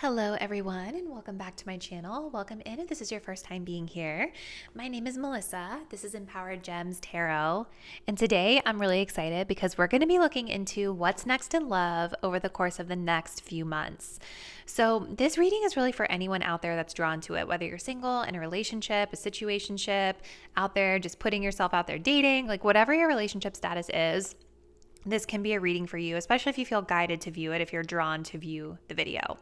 Hello everyone and welcome back to my channel. Welcome in if this is your first time being here. My name is Melissa. This is Empowered Gems Tarot. And today I'm really excited because we're going to be looking into what's next in love over the course of the next few months. So this reading is really for anyone out there that's drawn to it, whether you're single, in a relationship, a situationship, out there just putting yourself out there dating, like whatever your relationship status is. This can be a reading for you, especially if you feel guided to view it, if you're drawn to view the video.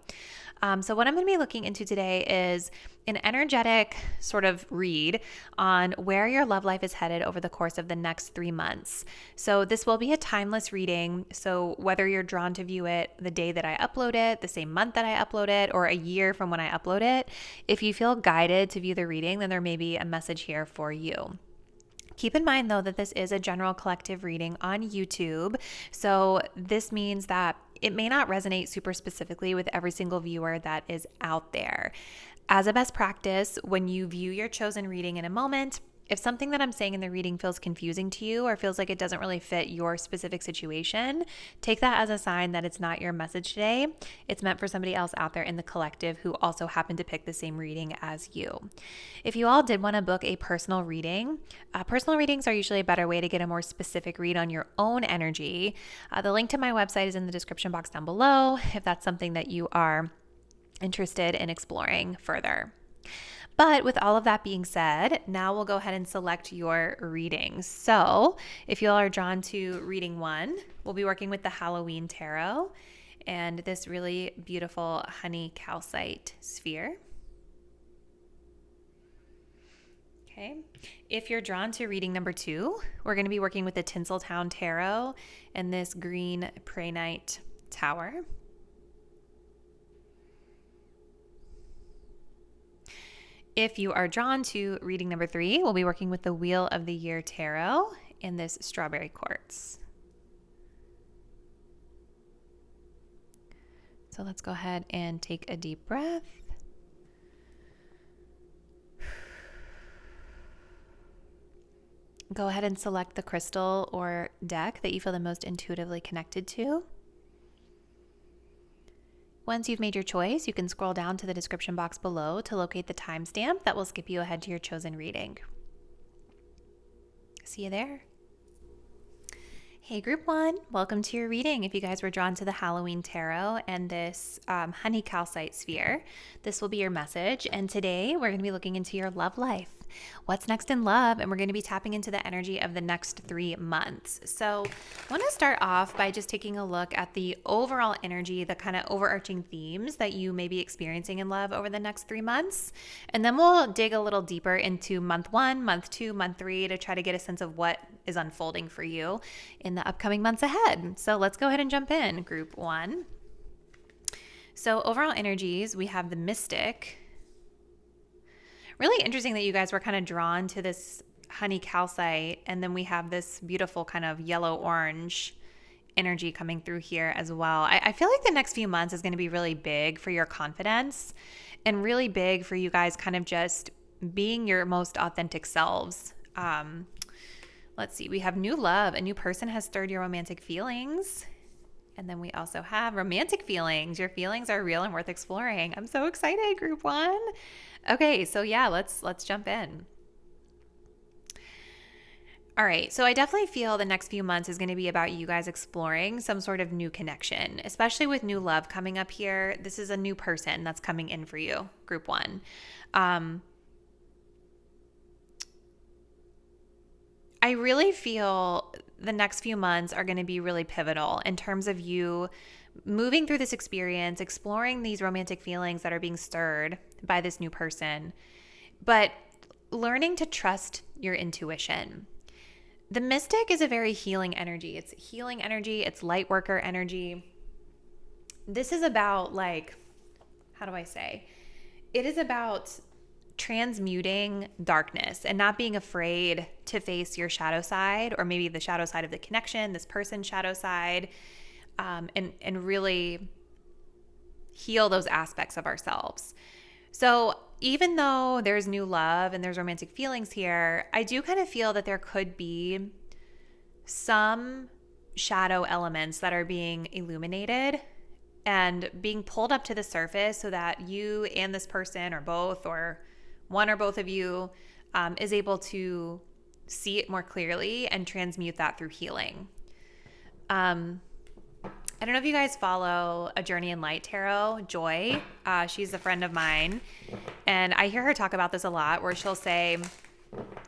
So what I'm going to be looking into today is an energetic sort of read on where your love life is headed over the course of the next 3 months. So this will be a timeless reading. So whether you're drawn to view it the day that I upload it, the same month that I upload it, or a year from when I upload it, if you feel guided to view the reading, then there may be a message here for you. Keep in mind, though, that this is a general collective reading on YouTube. So this means that it may not resonate super specifically with every single viewer that is out there. As a best practice, when you view your chosen reading in a moment, if something that I'm saying in the reading feels confusing to you or feels like it doesn't really fit your specific situation, take that as a sign that it's not your message today. It's meant for somebody else out there in the collective who also happened to pick the same reading as you. If you all did want to book a personal reading, personal readings are usually a better way to get a more specific read on your own energy. The link to my website is in the description box down below if that's something that you are interested in exploring further. But with all of that being said, now we'll go ahead and select your readings. So if you all are drawn to reading 1, we'll be working with the Halloween Tarot and this really beautiful honey calcite sphere. Okay. If you're drawn to reading number 2, we're going to be working with the Tinseltown Tarot and this green Prehnite Tower. If you are drawn to reading number 3, we'll be working with the Wheel of the Year Tarot in this strawberry quartz. So let's go ahead and take a deep breath. Go ahead and select the crystal or deck that you feel the most intuitively connected to. Once you've made your choice, you can scroll down to the description box below to locate the timestamp that will skip you ahead to your chosen reading. See you there. Hey group 1, welcome to your reading. If you guys were drawn to the Halloween Tarot and this honey calcite sphere, this will be your message. And today we're going to be looking into your love life. What's next in love? And we're going to be tapping into the energy of the next 3 months. So I want to start off by just taking a look at the overall energy, the kind of overarching themes that you may be experiencing in love over the next 3 months. And then we'll dig a little deeper into month 1, month 2, month 3 to try to get a sense of what is unfolding for you in the upcoming months ahead. So let's go ahead and jump in, group 1. So overall energies, we have the Mystic. Really interesting that you guys were kind of drawn to this honey calcite, and then we have this beautiful kind of yellow-orange energy coming through here as well. I feel like the next few months is going to be really big for your confidence and really big for you guys kind of just being your most authentic selves. Let's see. We have new love. A new person has stirred your romantic feelings. And then we also have romantic feelings. Your feelings are real and worth exploring. I'm so excited, group 1. Okay, so yeah, let's jump in. All right, so I definitely feel the next few months is going to be about you guys exploring some sort of new connection, especially with new love coming up here. This is a new person that's coming in for you, group 1. I really feel the next few months are going to be really pivotal in terms of you moving through this experience, exploring these romantic feelings that are being stirred by this new person, but learning to trust your intuition. The Mystic is a very healing energy. It's healing energy. It's light worker energy. This is about how do I say? It is about transmuting darkness and not being afraid to face your shadow side, or maybe the shadow side of the connection, this person's shadow side, and really heal those aspects of ourselves. So even though there's new love and there's romantic feelings here, I do kind of feel that there could be some shadow elements that are being illuminated and being pulled up to the surface so that you and this person, or both, or one or both of you, is able to see it more clearly and transmute that through healing. I don't know if you guys follow A Journey in Light Tarot, Joy. She's a friend of mine, and I hear her talk about this a lot, where she'll say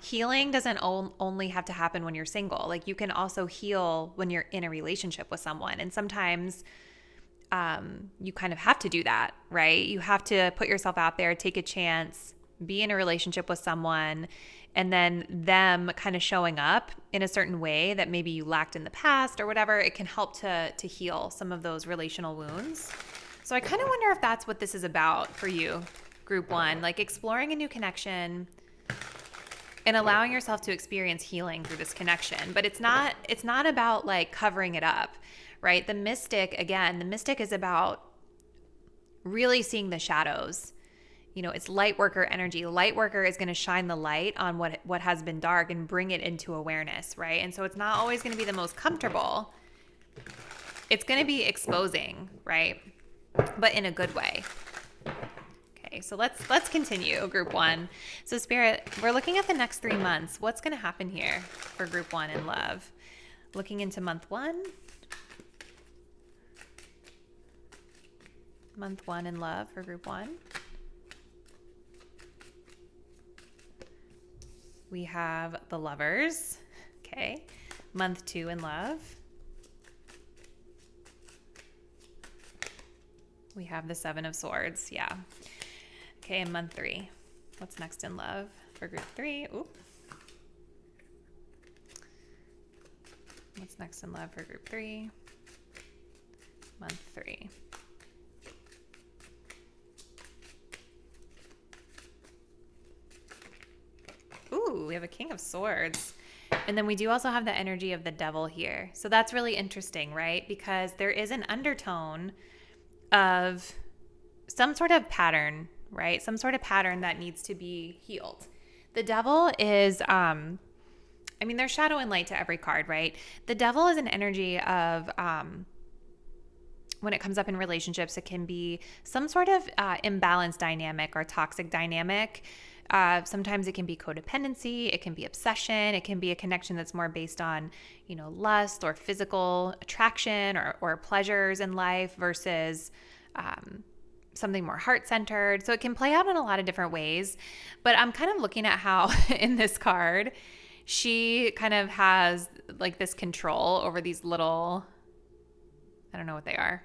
healing doesn't only have to happen when you're single. Like, you can also heal when you're in a relationship with someone, and sometimes you kind of have to do that, right? You have to put yourself out there, take a chance, be in a relationship with someone, and then them kind of showing up in a certain way that maybe you lacked in the past or whatever. It can help to heal some of those relational wounds. So I kind of wonder if that's what this is about for you, group one, like exploring a new connection and allowing yourself to experience healing through this connection. But it's not about like covering it up, right? The mystic is about really seeing the shadows. You know, it's light worker energy. Light worker is going to shine the light on what has been dark and bring it into awareness, right? And so it's not always going to be the most comfortable. It's going to be exposing, right? But in a good way. Okay, so let's continue, group one. So Spirit, we're looking at the next 3 months. What's going to happen here for group one in love? Looking into month one. Month one in love for group one. We have the Lovers, okay. Month two in love. We have the Seven of Swords, yeah. Okay, and month three. What's next in love for group three? Ooh. What's next in love for group three? Month three. Ooh, we have a King of Swords. And then we do also have the energy of the Devil here. So that's really interesting, right? Because there is an undertone of some sort of pattern, right? Some sort of pattern that needs to be healed. The Devil is, there's shadow and light to every card, right? The Devil is an energy of, when it comes up in relationships, it can be some sort of imbalanced dynamic or toxic dynamic. Sometimes it can be codependency, it can be obsession, it can be a connection that's more based on, lust or physical attraction or pleasures in life versus something more heart-centered. So it can play out in a lot of different ways. But I'm kind of looking at how in this card, she kind of has like this control over these little, I don't know what they are.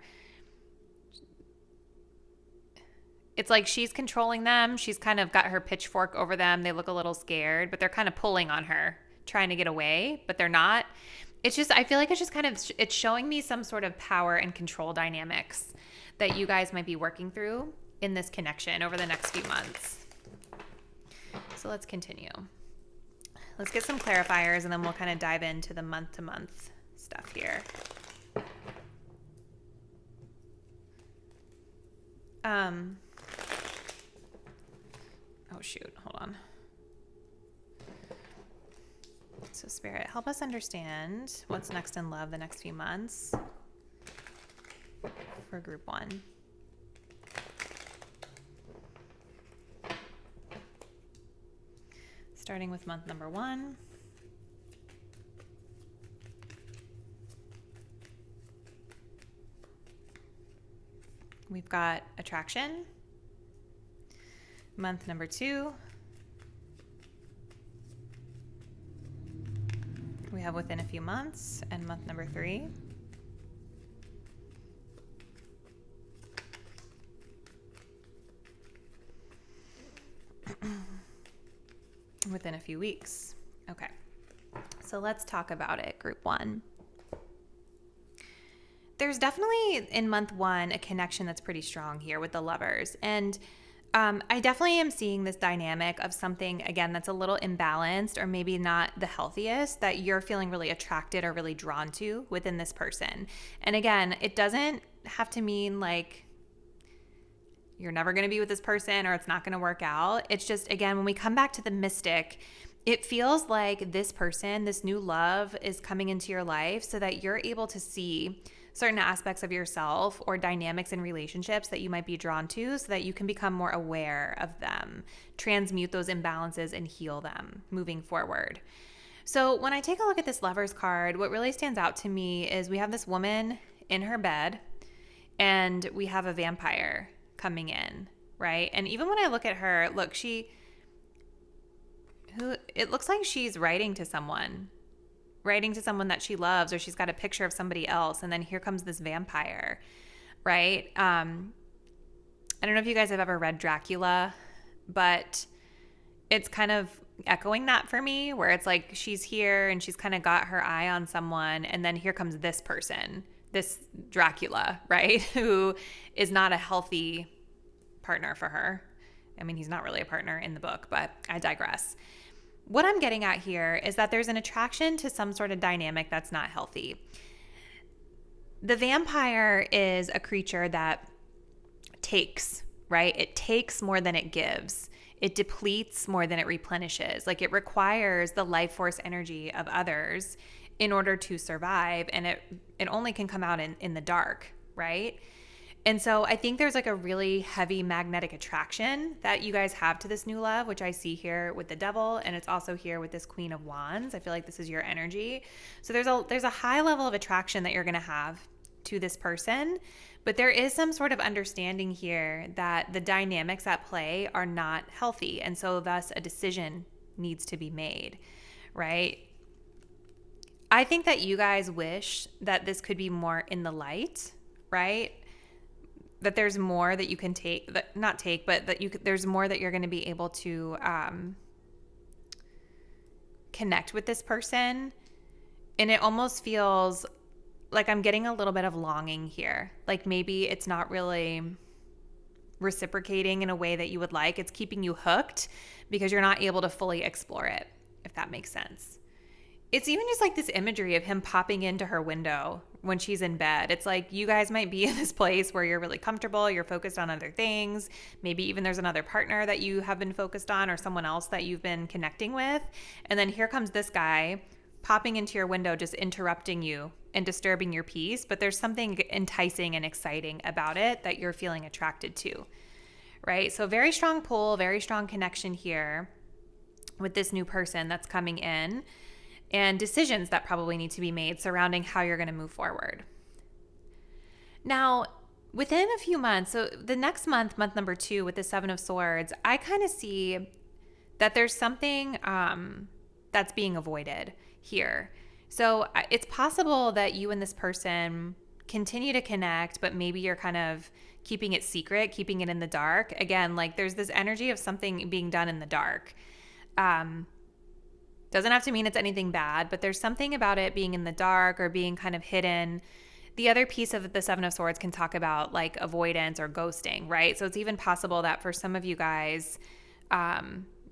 It's like she's controlling them. She's kind of got her pitchfork over them. They look a little scared, but they're kind of pulling on her, trying to get away, but they're not. It's just, I feel like it's just kind of, it's showing me some sort of power and control dynamics that you guys might be working through in this connection over the next few months. So let's continue. Let's get some clarifiers and then we'll kind of dive into the month-to-month stuff here. Oh shoot, hold on. So Spirit, help us understand what's next in love the next few months for group one. Starting with month number one. We've got attraction. Month number two. We have within a few months, and month number three. Within a few weeks. Okay. So let's talk about it, group one. There's definitely in month one a connection that's pretty strong here with the Lovers. And I definitely am seeing this dynamic of something, again, that's a little imbalanced or maybe not the healthiest that you're feeling really attracted or really drawn to within this person. And again, it doesn't have to mean like you're never going to be with this person or it's not going to work out. It's just, again, when we come back to the mystic, it feels like this person, this new love is coming into your life so that you're able to see certain aspects of yourself or dynamics in relationships that you might be drawn to so that you can become more aware of them, transmute those imbalances, and heal them moving forward. So when I take a look at this Lovers card, what really stands out to me is we have this woman in her bed and we have a vampire coming in, right? And even when I look at her, look, it looks like she's writing to someone that she loves, or she's got a picture of somebody else. And then here comes this vampire, right? I don't know if you guys have ever read Dracula, but it's kind of echoing that for me, where it's like she's here and she's kind of got her eye on someone. And then here comes this person, this Dracula, right? Who is not a healthy partner for her. I mean, he's not really a partner in the book, but I digress. What I'm getting at here is that there's an attraction to some sort of dynamic that's not healthy. The vampire is a creature that takes, right? It takes more than it gives. It depletes more than it replenishes. Like, it requires the life force energy of others in order to survive. And it only can come out in the dark, right? And so I think there's like a really heavy magnetic attraction that you guys have to this new love, which I see here with the Devil, and it's also here with this Queen of Wands. I feel like this is your energy. So there's a high level of attraction that you're going to have to this person, but there is some sort of understanding here that the dynamics at play are not healthy, and so thus a decision needs to be made, right? I think that you guys wish that this could be more in the light, right? That there's more that you can take, there's more that you're going to be able to connect with this person. And it almost feels like I'm getting a little bit of longing here. Like maybe it's not really reciprocating in a way that you would like. It's keeping you hooked because you're not able to fully explore it, if that makes sense. It's even just like this imagery of him popping into her window when she's in bed. It's like you guys might be in this place where you're really comfortable, you're focused on other things. Maybe even there's another partner that you have been focused on, or someone else that you've been connecting with. And then here comes this guy popping into your window, just interrupting you and disturbing your peace. But there's something enticing and exciting about it that you're feeling attracted to, right? So very strong pull, very strong connection here with this new person that's coming in. And decisions that probably need to be made surrounding how you're going to move forward. Now, within a few months, so the next month number 2 with the 7 of Swords, I kind of see that there's something that's being avoided here. So it's possible that you and this person continue to connect, but maybe you're kind of keeping it secret, keeping it in the dark. Again, like there's this energy of something being done in the dark. Doesn't have to mean it's anything bad, but there's something about it being in the dark or being kind of hidden. The other piece of the 7 of Swords can talk about like avoidance or ghosting, right? So it's even possible that for some of you guys,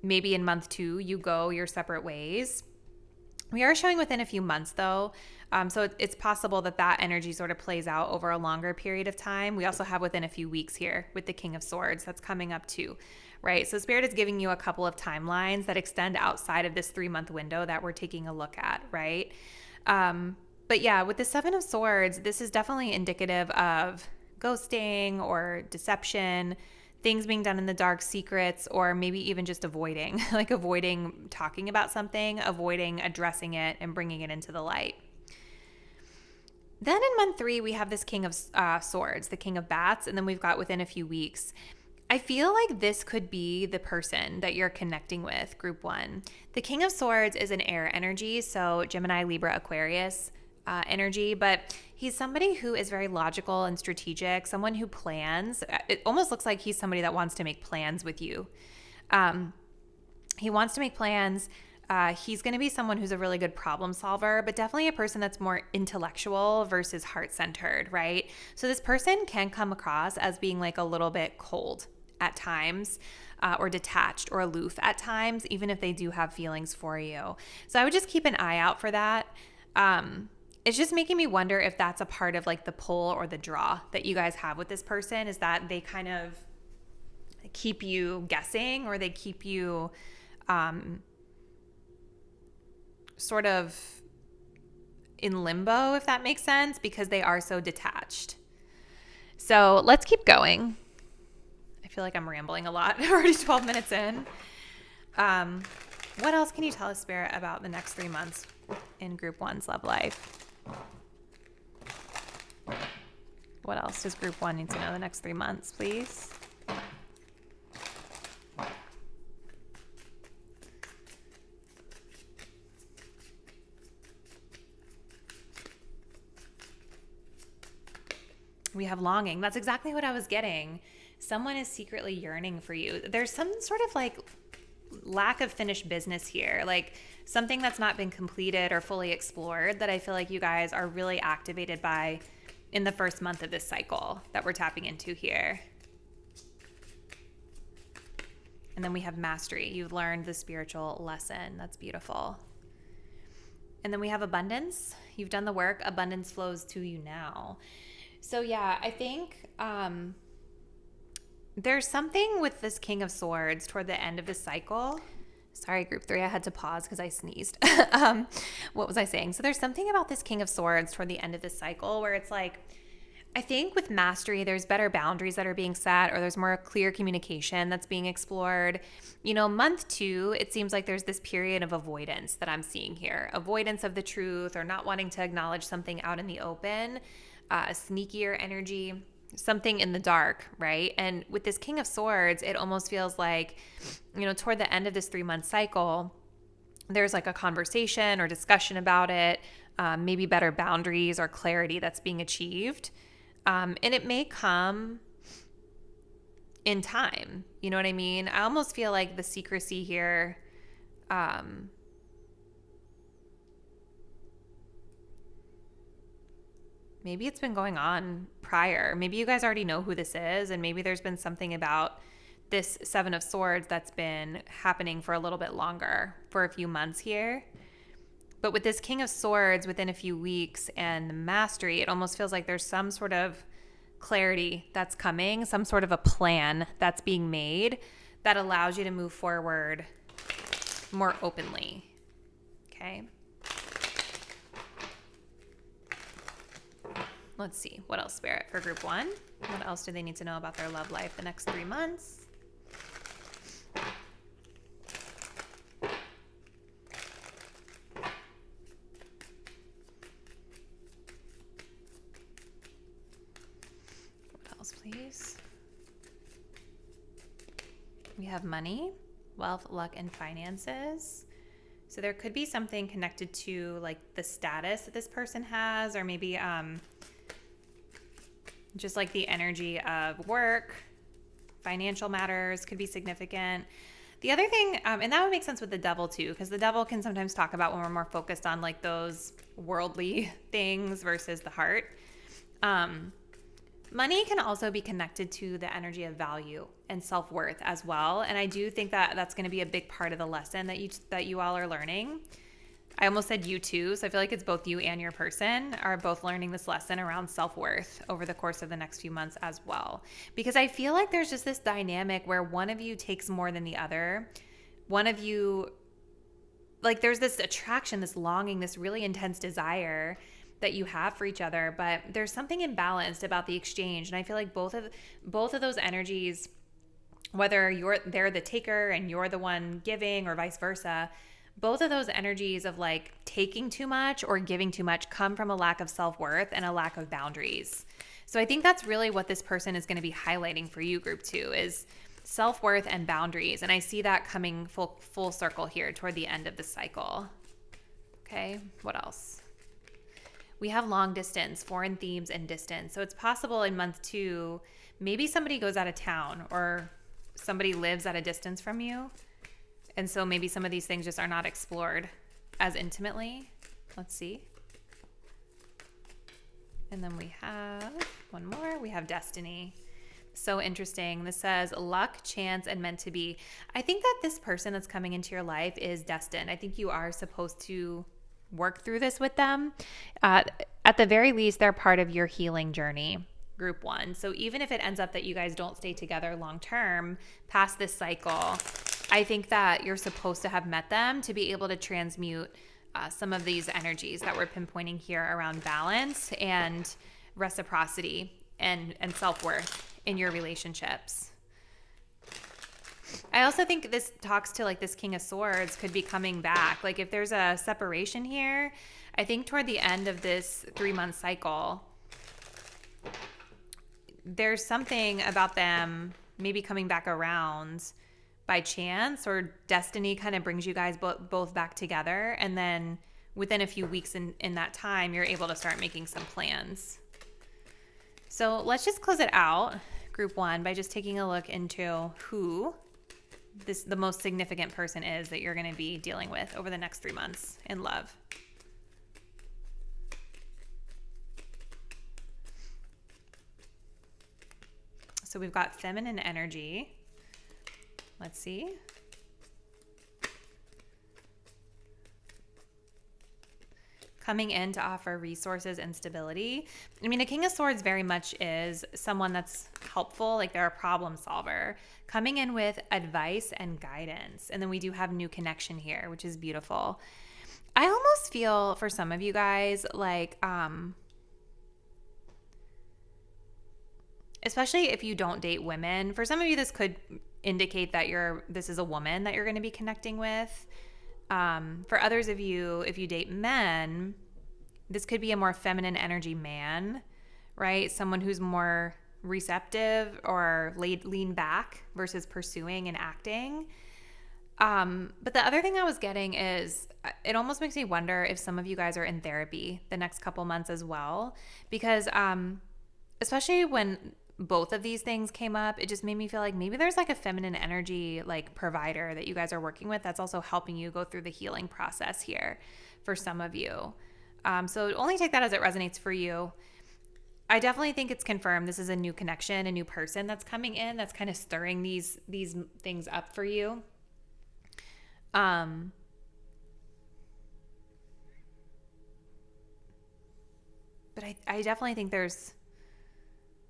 maybe in month 2, you go your separate ways. We are showing within a few months though. So it's possible that that energy sort of plays out over a longer period of time. We also have within a few weeks here with the King of Swords that's coming up too, right? So Spirit is giving you a couple of timelines that extend outside of this 3-month window that we're taking a look at, right? But yeah, with the 7 of Swords, this is definitely indicative of ghosting or deception, things being done in the dark, secrets, or maybe even just avoiding, like avoiding talking about something, avoiding addressing it and bringing it into the light. Then in month 3, we have this King of Swords, the King of Bats, and then we've got within a few weeks. I feel like this could be the person that you're connecting with, group 1. The King of Swords is an air energy, so Gemini, Libra, Aquarius energy, but he's somebody who is very logical and strategic, someone who plans. It almost looks like he's somebody that wants to make plans with you. He wants to make plans. He's going to be someone who's a really good problem solver, but definitely a person that's more intellectual versus heart-centered, right? So this person can come across as being like a little bit cold at times, or detached or aloof at times, even if they do have feelings for you. So I would just keep an eye out for that. It's just making me wonder if that's a part of like the pull or the draw that you guys have with this person, is that they kind of keep you guessing, or they keep you sort of in limbo, if that makes sense, because they are so detached. So let's keep going. I feel like I'm rambling a lot. We're already 12 minutes in. What else can you tell us, Spirit, about the next 3 months in Group 1's love life? What else does Group 1 need to know the next 3 months, please? We have longing. That's exactly what I was getting. Someone is secretly yearning for you. There's some sort of like lack of finished business here, like something that's not been completed or fully explored that I feel like you guys are really activated by in the first month of this cycle that we're tapping into here. And then we have mastery. You've learned the spiritual lesson. That's beautiful. And then we have abundance. You've done the work. Abundance flows to you now. So yeah, I think there's something with this King of Swords toward the end of this cycle. Sorry, Group 3, I had to pause because I sneezed. What was I saying? So there's something about this King of Swords toward the end of this cycle where it's like, I think with mastery, there's better boundaries that are being set, or there's more clear communication that's being explored. You know, month 2, it seems like there's this period of avoidance that I'm seeing here. Avoidance of the truth, or not wanting to acknowledge something out in the open. A sneakier energy, something in the dark, right? And with this King of Swords, it almost feels like, you know, toward the end of this 3-month cycle, there's like a conversation or discussion about it, maybe better boundaries or clarity that's being achieved. And it may come in time. You know what I mean? I almost feel like the secrecy here, maybe it's been going on prior. Maybe you guys already know who this is, and maybe there's been something about this 7 of Swords that's been happening for a little bit longer, for a few months here. But with this King of Swords within a few weeks and the mastery, it almost feels like there's some sort of clarity that's coming, some sort of a plan that's being made that allows you to move forward more openly. Okay. Let's see. What else, Spirit, for Group 1? What else do they need to know about their love life the next 3 months? What else, please? We have money, wealth, luck, and finances. So there could be something connected to like the status that this person has, or maybe just like the energy of work, financial matters could be significant. The other thing, and that would make sense with the devil too, because the devil can sometimes talk about when we're more focused on like those worldly things versus the heart. Money can also be connected to the energy of value and self-worth as well. And I do think that that's going to be a big part of the lesson that you all are learning. I almost said you too, so I feel like it's both you and your person are both learning this lesson around self-worth over the course of the next few months as well. Because I feel like there's just this dynamic where one of you takes more than the other. One of you, like there's this attraction, this longing, this really intense desire that you have for each other, but there's something imbalanced about the exchange. And I feel like both of those energies, whether they're the taker and you're the one giving or vice versa, both of those energies of like taking too much or giving too much come from a lack of self-worth and a lack of boundaries. So I think that's really what this person is going to be highlighting for you, Group 2, is self-worth and boundaries. And I see that coming full circle here toward the end of the cycle. Okay, what else? We have long distance, foreign themes, and distance. So it's possible in month 2, maybe somebody goes out of town or somebody lives at a distance from you. And so maybe some of these things just are not explored as intimately. Let's see. And then we have one more. We have destiny. So interesting. This says luck, chance, and meant to be. I think that this person that's coming into your life is destined. I think you are supposed to work through this with them. At the very least, they're part of your healing journey, Group 1. So even if it ends up that you guys don't stay together long term past this cycle, I think that you're supposed to have met them to be able to transmute some of these energies that we're pinpointing here around balance and reciprocity and self-worth in your relationships. I also think this talks to like this King of Swords could be coming back. Like if there's a separation here, I think toward the end of this 3-month cycle, there's something about them maybe coming back around by chance, or destiny kind of brings you guys both back together. And then within a few weeks in that time, you're able to start making some plans. So let's just close it out, group 1, by just taking a look into who the most significant person is that you're going to be dealing with over the next 3 months in love. So we've got feminine energy. Let's see. Coming in to offer resources and stability. I mean, a King of Swords very much is someone that's helpful, like they're a problem solver, coming in with advice and guidance. And then we do have new connection here, which is beautiful. I almost feel for some of you guys like, especially if you don't date women, for some of you, this could indicate that this is a woman that you're going to be connecting with. For others of you, if you date men, this could be a more feminine energy man, right? Someone who's more receptive or lean back versus pursuing and acting. But the other thing I was getting is it almost makes me wonder if some of you guys are in therapy the next couple months as well, because especially when both of these things came up, it just made me feel like maybe there's like a feminine energy like provider that you guys are working with that's also helping you go through the healing process here for some of you. So only take that as it resonates for you. I definitely think it's confirmed this is a new connection, a new person that's coming in that's kind of stirring these things up for you. But I definitely think there's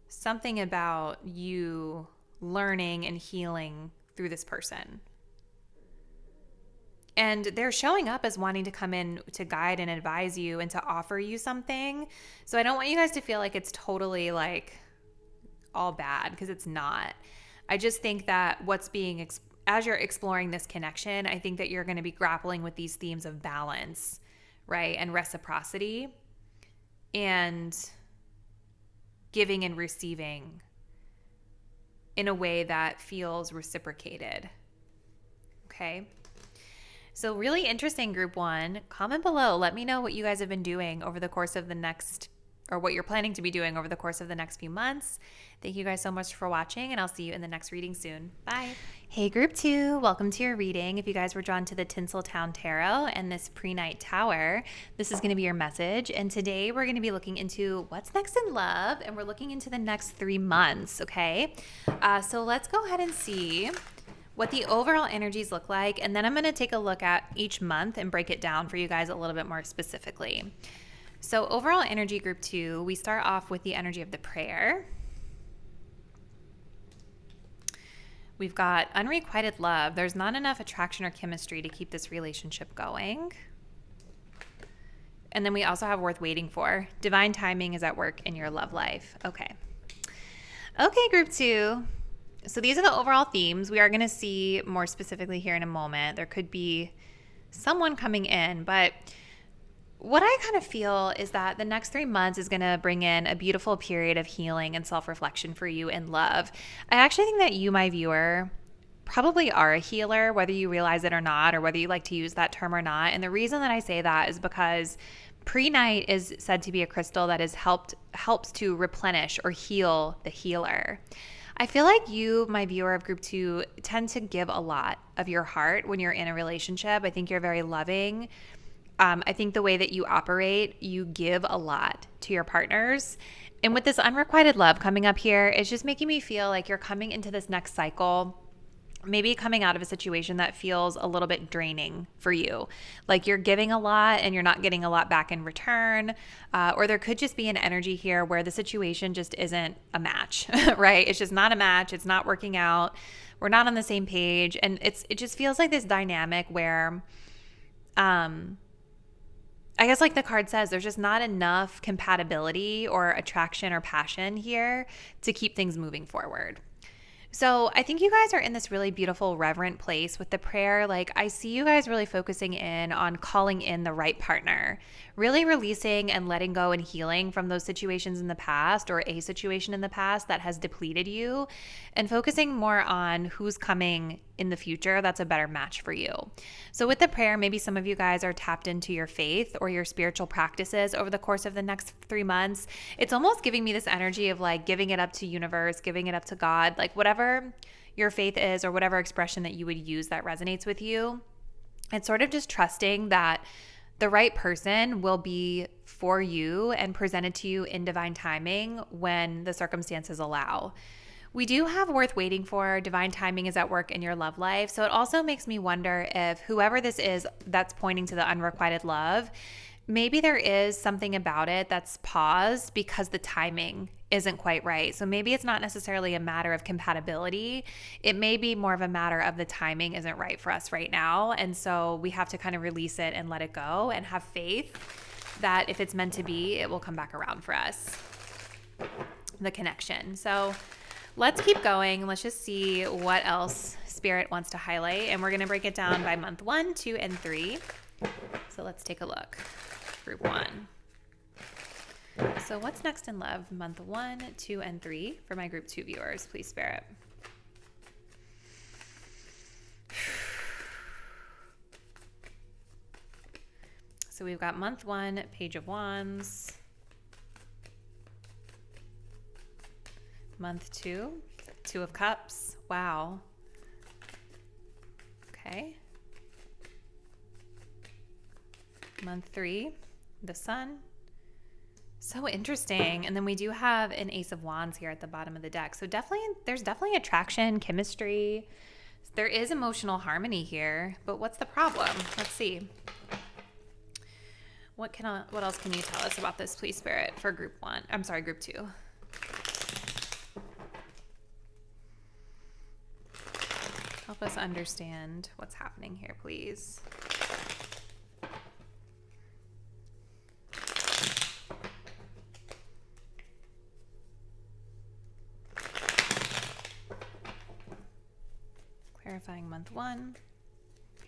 something about you learning and healing through this person. And they're showing up as wanting to come in to guide and advise you and to offer you something. So I don't want you guys to feel like it's totally like all bad, because it's not. I just think that as you're exploring this connection, I think that you're going to be grappling with these themes of balance, right? And reciprocity and giving and receiving in a way that feels reciprocated. Okay. So really interesting, group 1. Comment below. Let me know what you guys have been doing over the course of or what you're planning to be doing over the course of the next few months. Thank you guys so much for watching, and I'll see you in the next reading soon. Bye. Hey, group 2. Welcome to your reading. If you guys were drawn to the Tinseltown Tarot and this pre-night tower, this is going to be your message. And today we're going to be looking into what's next in love, and we're looking into the next 3 months, okay? So let's go ahead and see what the overall energies look like, and then I'm going to take a look at each month and break it down for you guys a little bit more specifically. So overall energy, group 2, we start off with the energy of the prayer. We've got unrequited love. There's not enough attraction or chemistry to keep this relationship going. And then we also have worth waiting for. Divine timing is at work in your love life. Okay, group 2. So these are the overall themes. We are going to see more specifically here in a moment. There could be someone coming in, but what I kind of feel is that the next 3 months is going to bring in a beautiful period of healing and self-reflection for you in love. I actually think that you, my viewer, probably are a healer, whether you realize it or not, or whether you like to use that term or not. And the reason that I say that is because prehnite is said to be a crystal that helps to replenish or heal the healer. I feel like you, my viewer of group 2, tend to give a lot of your heart when you're in a relationship. I think you're very loving. I think the way that you operate, you give a lot to your partners. And with this unrequited love coming up here, it's just making me feel like you're coming into this next cycle, maybe coming out of a situation that feels a little bit draining for you. Like you're giving a lot and you're not getting a lot back in return. Or there could just be an energy here where the situation just isn't a match, right? It's just not a match. It's not working out. We're not on the same page. And it just feels like this dynamic where I guess like the card says, there's just not enough compatibility or attraction or passion here to keep things moving forward. So I think you guys are in this really beautiful, reverent place with the prayer. Like, I see you guys really focusing in on calling in the right partner, really releasing and letting go and healing from those situations in the past or a situation in the past that has depleted you, and focusing more on who's coming in the future that's a better match for you. So with the prayer, maybe some of you guys are tapped into your faith or your spiritual practices over the course of the next 3 months. It's almost giving me this energy of like giving it up to universe, giving it up to God, like whatever your faith is or whatever expression that you would use that resonates with you. It's sort of just trusting that the right person will be for you and presented to you in divine timing when the circumstances allow. We do have worth waiting for. Divine timing is at work in your love life. So it also makes me wonder if whoever this is that's pointing to the unrequited love, maybe there is something about it that's paused because the timing isn't quite right. So maybe it's not necessarily a matter of compatibility. It may be more of a matter of the timing isn't right for us right now. And so we have to kind of release it and let it go and have faith that if it's meant to be, it will come back around for us. The connection. So let's keep going. Let's just see what else Spirit wants to highlight. And we're going to break it down by month 1, 2, and 3. So let's take a look. Group 1. So what's next in love? Month 1, 2, and 3 for my group 2 viewers, please, Spirit. So we've got month 1, Page of Wands. Month 2, Two of Cups. Wow. Okay. Month 3, the Sun. So interesting. And then we do have an Ace of Wands here at the bottom of the deck. So there's definitely attraction, chemistry. There is emotional harmony here, but what's the problem? Let's see. What else can you tell us about this, please, Spirit, for group 1? I'm sorry, group 2. Help us understand what's happening here, please. Clarifying month 1,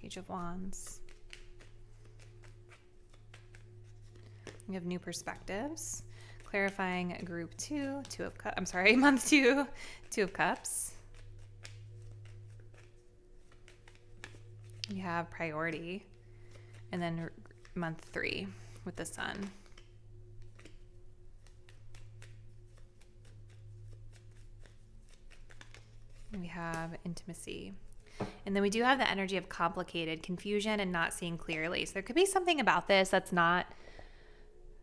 Page of Wands. We have new perspectives. Clarifying group 2, month 2, Two of Cups. You have priority. And then month 3 with the Sun. We have intimacy. And then we do have the energy of complicated, confusion, and not seeing clearly. So there could be something about this that's not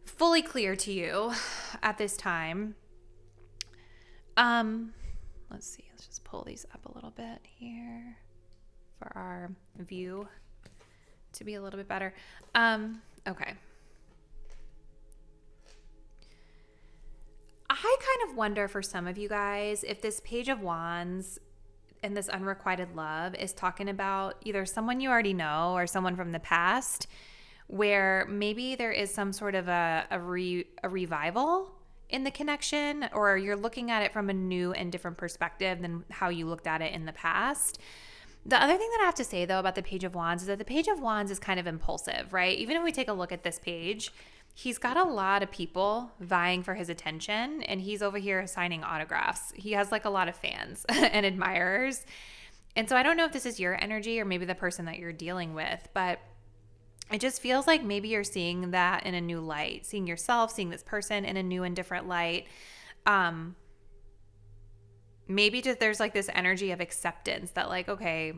fully clear to you at this time. Let's see. Let's just pull these up a little bit here for our view to be a little bit better. Okay. I kind of wonder for some of you guys if this Page of Wands and this unrequited love is talking about either someone you already know or someone from the past, where maybe there is some sort of a revival in the connection, or you're looking at it from a new and different perspective than how you looked at it in the past. The other thing that I have to say, though, about the Page of Wands is that the Page of Wands is kind of impulsive, right? Even if we take a look at this page, he's got a lot of people vying for his attention, and he's over here signing autographs. He has like a lot of fans and admirers. And so I don't know if this is your energy or maybe the person that you're dealing with, but it just feels like maybe you're seeing that in a new light, seeing yourself, seeing this person in a new and different light. Maybe just there's like this energy of acceptance that like, okay,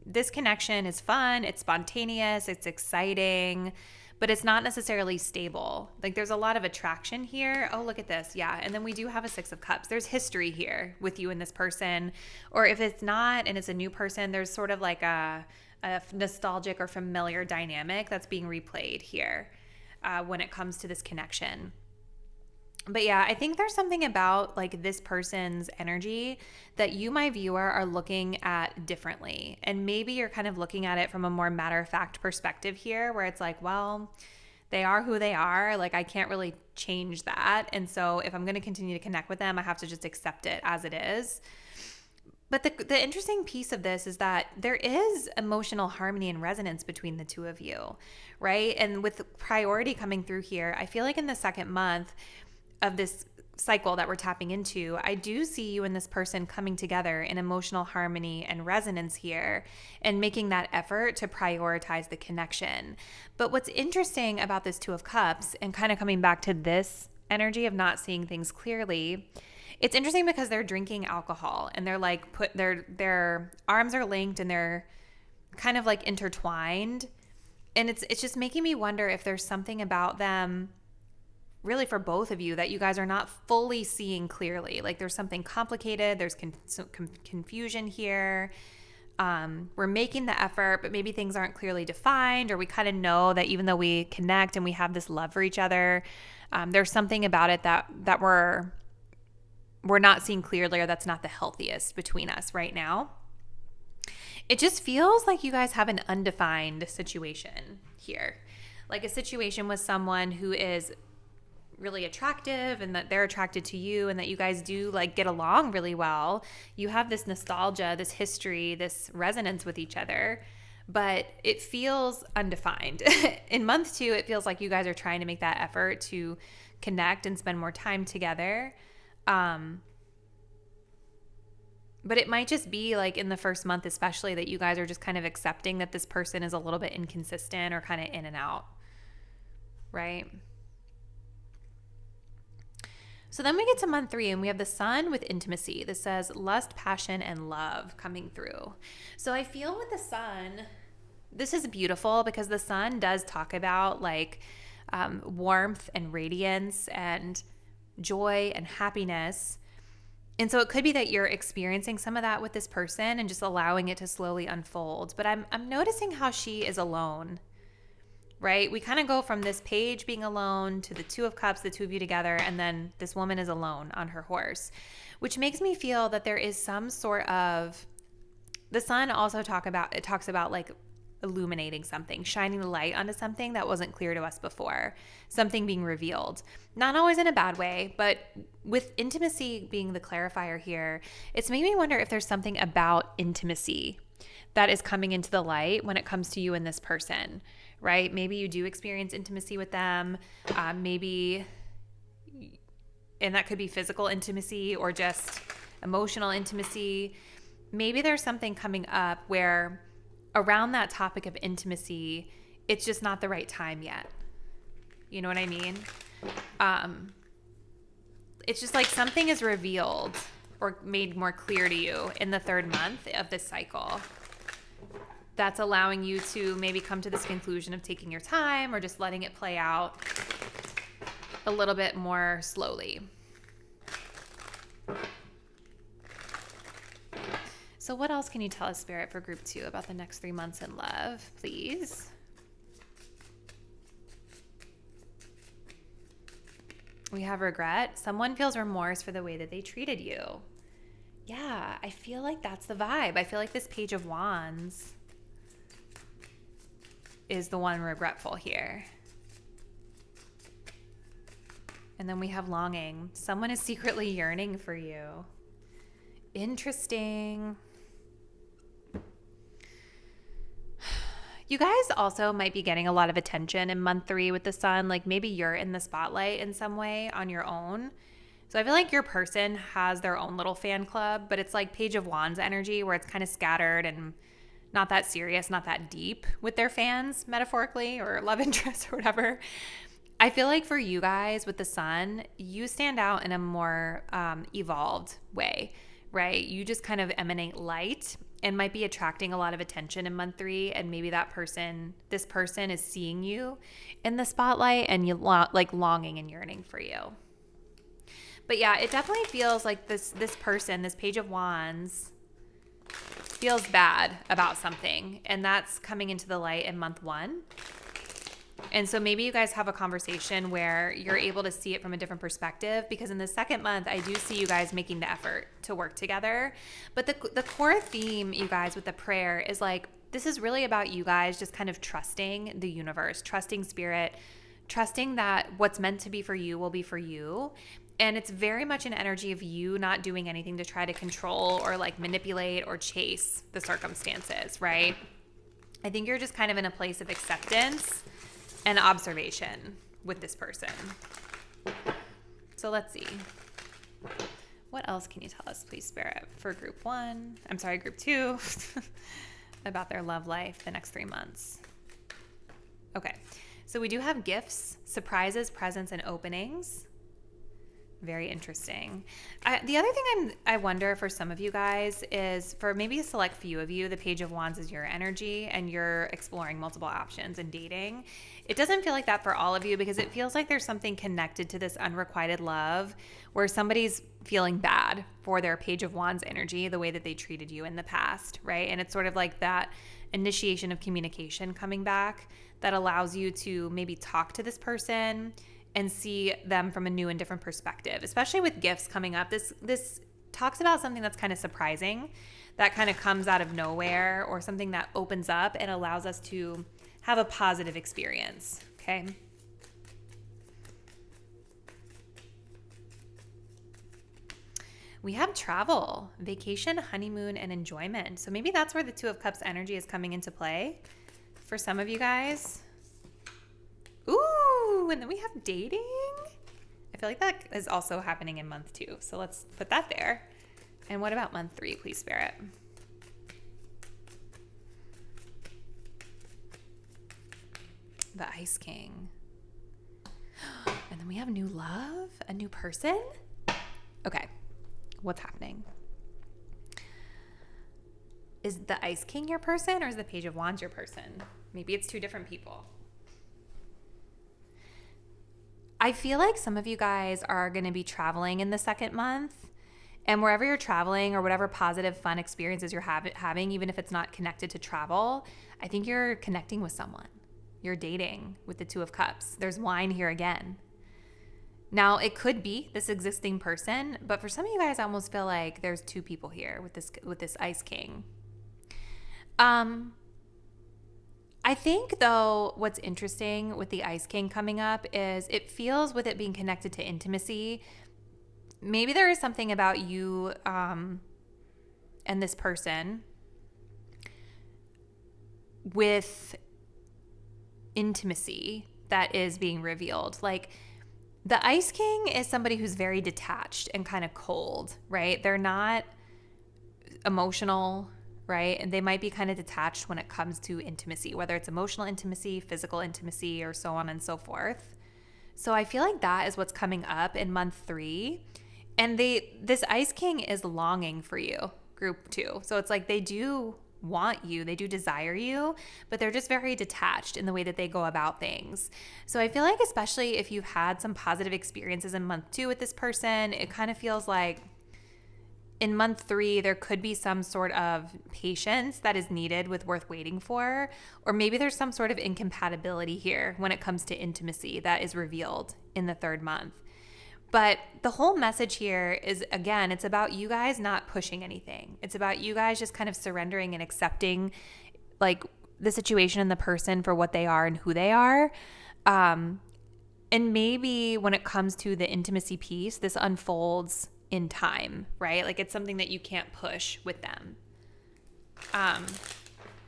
this connection is fun, it's spontaneous, it's exciting, but it's not necessarily stable. Like there's a lot of attraction here. Oh, look at this. Yeah. And then we do have a Six of Cups. There's history here with you and this person. Or if it's not and it's a new person, there's sort of like a nostalgic or familiar dynamic that's being replayed here when it comes to this connection. But yeah, I think there's something about like this person's energy that you, my viewer, are looking at differently. And maybe you're kind of looking at it from a more matter-of-fact perspective here where it's like, well, They are who they are. Like, I can't really change that. And so if I'm going to continue to connect with them, I have to just accept it as it is. But the interesting piece of this is that there is emotional harmony and resonance between the two of you, right? And with priority coming through here, I feel like in the second month of this cycle that we're tapping into, I do see you and this person coming together in emotional harmony and resonance here and making that effort to prioritize the connection. But what's interesting about this Two of Cups and kind of coming back to this energy of not seeing things clearly, it's interesting because they're drinking alcohol and they're like their arms are linked and they're kind of like intertwined. And it's just making me wonder if there's something about them really for both of you that you guys are not fully seeing clearly. Like there's something complicated, there's some confusion here. We're making the effort, but maybe things aren't clearly defined, or we kind of know that even though we connect and we have this love for each other, there's something about it that we're not seeing clearly, or that's not the healthiest between us right now. It just feels like you guys have an undefined situation here. Like a situation with someone who is really attractive and that they're attracted to you and that you guys do like get along really well. You have this nostalgia, this history, this resonance with each other, but it feels undefined. In month 2, it feels like you guys are trying to make that effort to connect and spend more time together. But it might just be like in the first month, especially, that you guys are just kind of accepting that this person is a little bit inconsistent or kind of in and out, right? So then we get to month 3 and we have the Sun with intimacy. This says lust, passion, and love coming through. So I feel with the Sun, this is beautiful because the Sun does talk about like warmth and radiance and joy and happiness. And so it could be that you're experiencing some of that with this person and just allowing it to slowly unfold. But I'm noticing how she is alone, right? We kind of go from this page being alone to the Two of Cups, the two of you together, and then this woman is alone on her horse, which makes me feel that there is some sort of, the Sun also talks about like illuminating something, shining the light onto something that wasn't clear to us before, something being revealed. Not always in a bad way, but with intimacy being the clarifier here, it's made me wonder if there's something about intimacy that is coming into the light when it comes to you and this person, right? Maybe you do experience intimacy with them, maybe, and that could be physical intimacy or just emotional intimacy. Maybe there's something coming up where around that topic of intimacy, it's just not the right time yet. You know what I mean? It's just like something is revealed or made more clear to you in the 3rd month of this cycle that's allowing you to maybe come to this conclusion of taking your time or just letting it play out a little bit more slowly. So what else can you tell us, Spirit, for group 2 about the next 3 months in love, please? We have regret. Someone feels remorse for the way that they treated you. Yeah, I feel like that's the vibe. I feel like this Page of Wands is the one regretful here. And then we have longing. Someone is secretly yearning for you. Interesting. You guys also might be getting a lot of attention in month 3 with the Sun. Like maybe you're in the spotlight in some way on your own. So I feel like your person has their own little fan club, but it's like Page of Wands energy where it's kind of scattered and not that serious, not that deep with their fans, metaphorically, or love interest or whatever. I feel like for you guys with the Sun, you stand out in a more evolved way, right? You just kind of emanate light and might be attracting a lot of attention in month 3. And maybe this person is seeing you in the spotlight and you like longing and yearning for you. But yeah, it definitely feels like this person, this Page of Wands, feels bad about something. And that's coming into the light in month 1. And so maybe you guys have a conversation where you're able to see it from a different perspective, because in the 2nd month, I do see you guys making the effort to work together. But the core theme, you guys, with the prayer is like, this is really about you guys just kind of trusting the universe, trusting spirit, trusting that what's meant to be for you will be for you. And it's very much an energy of you not doing anything to try to control or like manipulate or chase the circumstances, right? I think you're just kind of in a place of acceptance and observation with this person. So let's see. What else can you tell us, please, Spirit, for group 2, about their love life the next 3 months? Okay, so we do have gifts, surprises, presents, and openings. Very interesting. The other thing I wonder for some of you guys is, for maybe a select few of you, the Page of Wands is your energy and you're exploring multiple options and dating. It doesn't feel like that for all of you, because it feels like there's something connected to this unrequited love where somebody's feeling bad for their Page of Wands energy, the way that they treated you in the past, right? And it's sort of like that initiation of communication coming back that allows you to maybe talk to this person and see them from a new and different perspective, especially with gifts coming up. This talks about something that's kind of surprising, that kind of comes out of nowhere, or something that opens up and allows us to have a positive experience, okay? We have travel, vacation, honeymoon, and enjoyment. So maybe that's where the Two of Cups energy is coming into play for some of you guys. Ooh, and then we have dating. I feel like that is also happening in month 2. So let's put that there. And what about month 3, please, Spirit? The Ice King. And then we have new love, a new person. Okay, what's happening? Is the Ice King your person, or is the Page of Wands your person? Maybe it's 2 different people. I feel like some of you guys are going to be traveling in the second month, and wherever you're traveling or whatever positive, fun experiences you're having, even if it's not connected to travel, I think you're connecting with someone. You're dating with the Two of Cups. There's wine here again. Now, it could be this existing person, but for some of you guys, I almost feel like there's 2 people here with this Ice King. I think, though, what's interesting with the Ice King coming up is it feels, with it being connected to intimacy, maybe there is something about you and this person with intimacy that is being revealed. Like, the Ice King is somebody who's very detached and kind of cold, right? They're not emotional, right? And they might be kind of detached when it comes to intimacy, whether it's emotional intimacy, physical intimacy, or so on and so forth. So I feel like that is what's coming up in month 3. And this Ice King is longing for you, group 2. So it's like they do want you, they do desire you, but they're just very detached in the way that they go about things. So I feel like, especially if you've had some positive experiences in month 2 with this person, it kind of feels like in month 3, there could be some sort of patience that is needed with worth waiting for, or maybe there's some sort of incompatibility here when it comes to intimacy that is revealed in the 3rd month. But the whole message here is, again, it's about you guys not pushing anything. It's about you guys just kind of surrendering and accepting, like, the situation and the person for what they are and who they are. And maybe when it comes to the intimacy piece, this unfolds in time, right? Like, it's something that you can't push with them.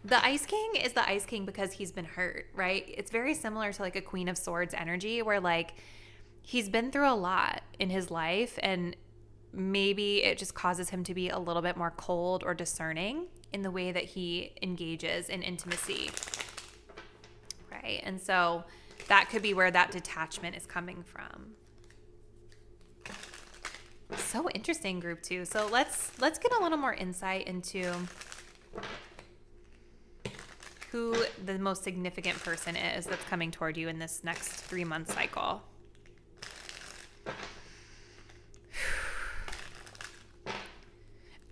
The Ice King is the Ice King because he's been hurt, right? It's very similar to like a Queen of Swords energy, where like he's been through a lot in his life, and maybe it just causes him to be a little bit more cold or discerning in the way that he engages in intimacy, right? And so that could be where that detachment is coming from. So interesting, group 2. So let's get a little more insight into who the most significant person is that's coming toward you in this next 3-month cycle.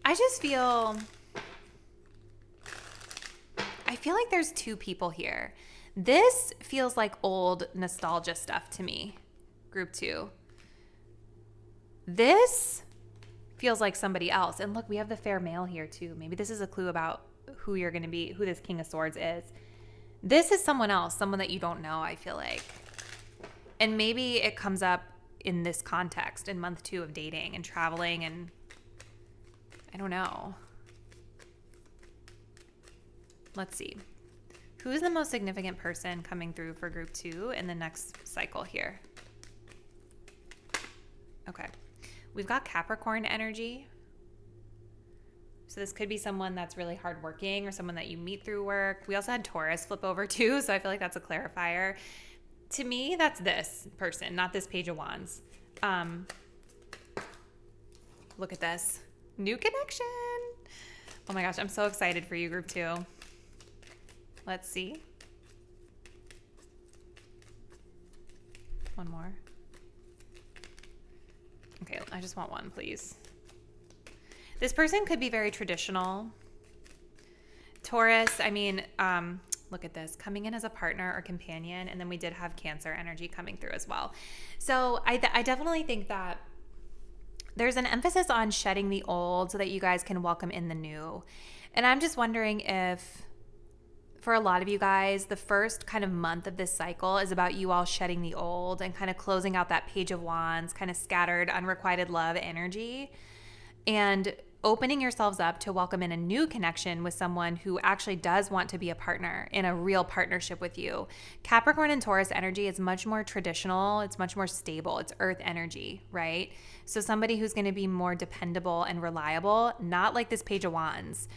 I feel like there's 2 people here. This feels like old nostalgia stuff to me, group 2. This feels like somebody else. And look, we have the fair male here too. Maybe this is a clue about who you're going to be, who this King of Swords is. This is someone else, someone that you don't know, I feel like. And maybe it comes up in this context in month 2 of dating and traveling, and I don't know. Let's see. Who's the most significant person coming through for group 2 in the next cycle here? Okay. We've got Capricorn energy. So this could be someone that's really hardworking or someone that you meet through work. We also had Taurus flip over too, so I feel like that's a clarifier. To me, that's this person, not this Page of Wands. Look at this. New connection. Oh my gosh, I'm so excited for you, group 2. Let's see. One more. Okay, I just want one, please. This person could be very traditional. Taurus, I mean, look at this, coming in as a partner or companion, and then we did have Cancer energy coming through as well. So I definitely think that there's an emphasis on shedding the old so that you guys can welcome in the new. And I'm just wondering if, for a lot of you guys, the first kind of month of this cycle is about you all shedding the old and kind of closing out that Page of Wands, kind of scattered, unrequited love energy, and opening yourselves up to welcome in a new connection with someone who actually does want to be a partner in a real partnership with you. Capricorn and Taurus energy is much more traditional. It's much more stable. It's earth energy, right? So somebody who's going to be more dependable and reliable, not like this Page of Wands.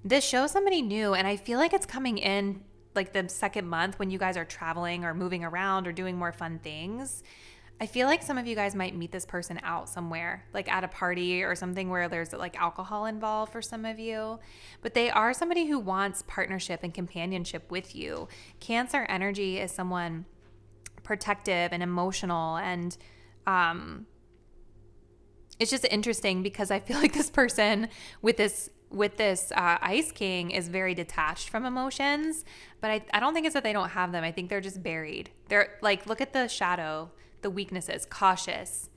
This shows somebody new, and I feel like it's coming in like the second month when you guys are traveling or moving around or doing more fun things. I feel like some of you guys might meet this person out somewhere, like at a party or something where there's like alcohol involved for some of you. But they are somebody who wants partnership and companionship with you. Cancer energy is someone protective and emotional, and it's just interesting because I feel like this person with this Ice King is very detached from emotions, but I don't think it's that they don't have them. I think they're just buried. They're like, look at the shadow, the weaknesses, cautious,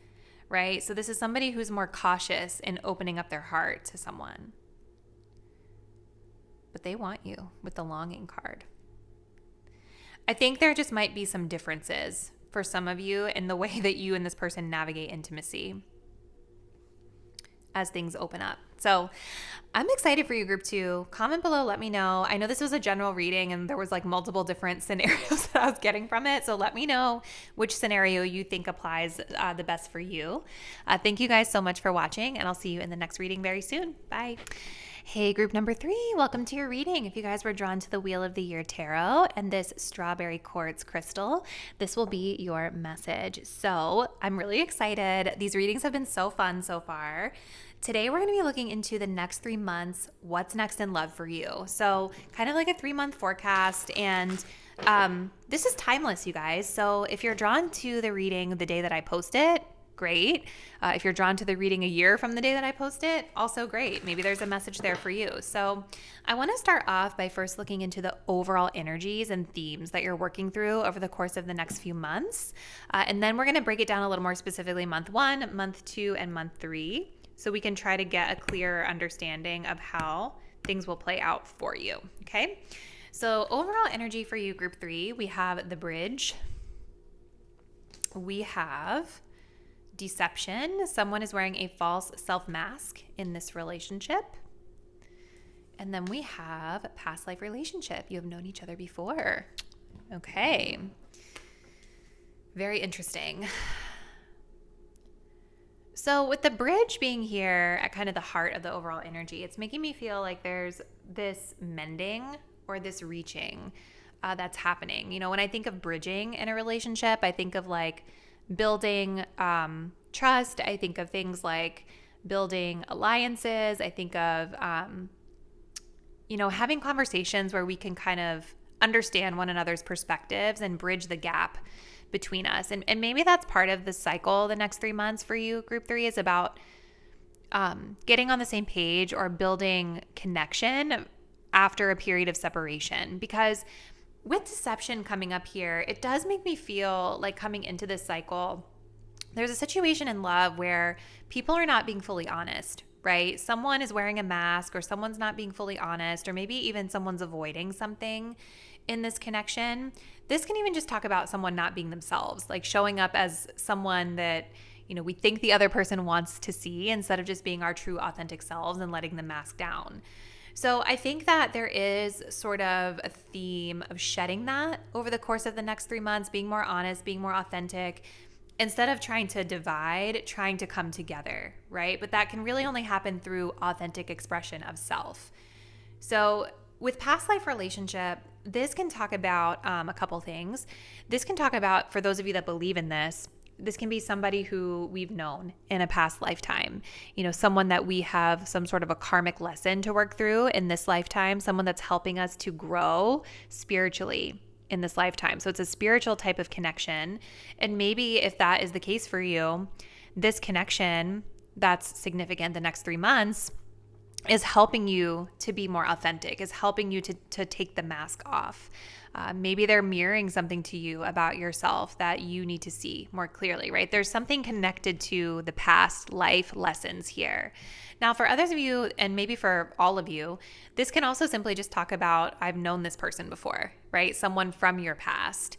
right? So this is somebody who's more cautious in opening up their heart to someone. But they want you with the longing card. I think there just might be some differences for some of you in the way that you and this person navigate intimacy as things open up. So I'm excited for you, group 2. Comment below, let me know. I know this was a general reading and there was like multiple different scenarios that I was getting from it. So let me know which scenario you think applies the best for you. Thank you guys so much for watching, and I'll see you in the next reading very soon. Bye. Hey, group number 3, welcome to your reading. If you guys were drawn to the Wheel of the Year Tarot and this strawberry quartz crystal, this will be your message. So I'm really excited. These readings have been so fun so far. Today, we're going to be looking into the next 3 months, what's next in love for you. So kind of like a 3-month forecast, and this is timeless, you guys. So if you're drawn to the reading the day that I post it, great. If you're drawn to the reading a year from the day that I post it, also great. Maybe there's a message there for you. So I want to start off by first looking into the overall energies and themes that you're working through over the course of the next few months. And then we're going to break it down a little more specifically month 1, month 2, and month 3. So we can try to get a clearer understanding of how things will play out for you, okay? So overall energy for you, group 3, we have the Bridge. We have deception. Someone is wearing a false self-mask in this relationship. And then we have past life relationship. You have known each other before. Okay. Very interesting. So with the Bridge being here at kind of the heart of the overall energy, it's making me feel like there's this mending or this reaching that's happening. You know, when I think of bridging in a relationship, I think of like building trust. I think of things like building alliances. I think of, having conversations where we can kind of understand one another's perspectives and bridge the gap between us. And maybe that's part of the cycle the next 3 months for you, group 3, is about getting on the same page or building connection after a period of separation. Because with deception coming up here, it does make me feel like coming into this cycle, there's a situation in love where people are not being fully honest, right? Someone is wearing a mask, or someone's not being fully honest, or maybe even someone's avoiding something. in this connection. This can even just talk about someone not being themselves, like showing up as someone that, we think the other person wants to see instead of just being our true authentic selves and letting the mask down. So I think that there is sort of a theme of shedding that over the course of the next 3 months, being more honest, being more authentic, instead of trying to divide, trying to come together, right? But that can really only happen through authentic expression of self. So with past life relationship, this can talk about a couple things. This can talk about, for those of you that believe in this can be somebody who we've known in a past lifetime, someone that we have some sort of a karmic lesson to work through in this lifetime, someone that's helping us to grow spiritually in this lifetime. So it's a spiritual type of connection. And maybe if that is the case for you, this connection that's significant the next 3 months is helping you to be more authentic, is helping you to take the mask off. Maybe they're mirroring something to you about yourself that you need to see more clearly, right? There's something connected to the past life lessons here. Now, for others of you, and maybe for all of you, this can also simply just talk about, I've known this person before, right? Someone from your past,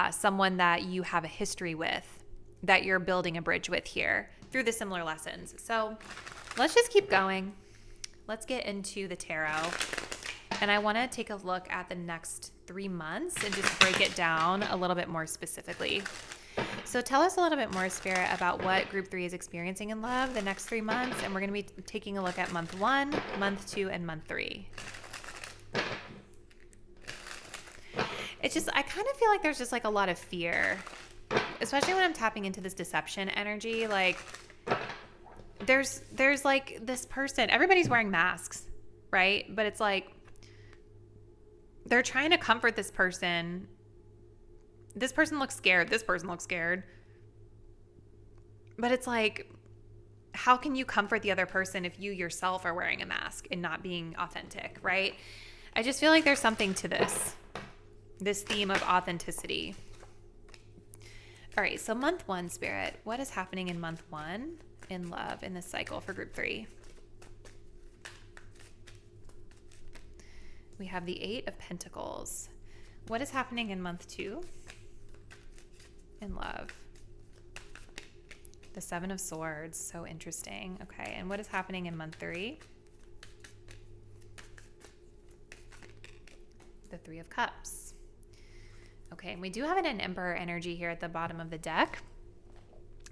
someone that you have a history with, that you're building a bridge with here through the similar lessons. So let's just keep going. Let's get into the tarot. And I want to take a look at the next 3 months and just break it down a little bit more specifically. So tell us a little bit more, Spirit, about what Group 3 is experiencing in love the next 3 months. And we're going to be taking a look at month 1, month 2, and month 3. It's just, I kind of feel like there's just like a lot of fear, especially when I'm tapping into this deception energy. Like there's like this person, everybody's wearing masks, right? But it's like, they're trying to comfort this person. This person looks scared. This person looks scared. But it's like, how can you comfort the other person if you yourself are wearing a mask and not being authentic, right? I just feel like there's something to this theme of authenticity. All right, so month 1, Spirit, what is happening in month 1 in love in this cycle for Group 3? We have the 8 of Pentacles. What is happening in month 2 in love? The 7 of Swords. So interesting. Okay. And what is happening in month 3? The 3 of Cups. Okay. And we do have an Emperor energy here at the bottom of the deck.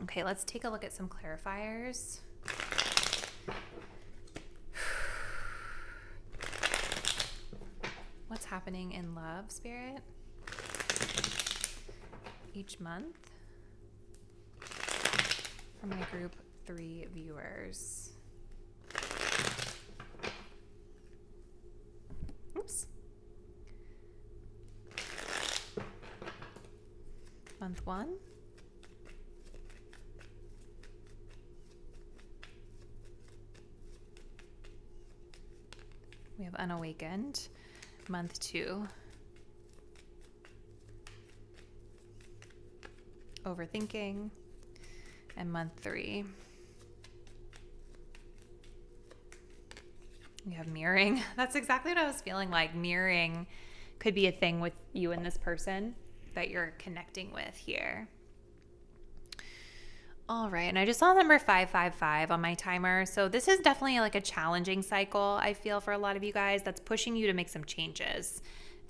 Okay. Let's take a look at some clarifiers. What's happening in love, Spirit, each month for my Group 3 viewers? Oops. Month 1. We have unawakened. Month 2, overthinking, and month 3, we have mirroring. That's exactly what I was feeling like. Mirroring could be a thing with you and this person that you're connecting with here. All right, and I just saw number 555 on my timer. So this is definitely like a challenging cycle, I feel, for a lot of you guys, that's pushing you to make some changes.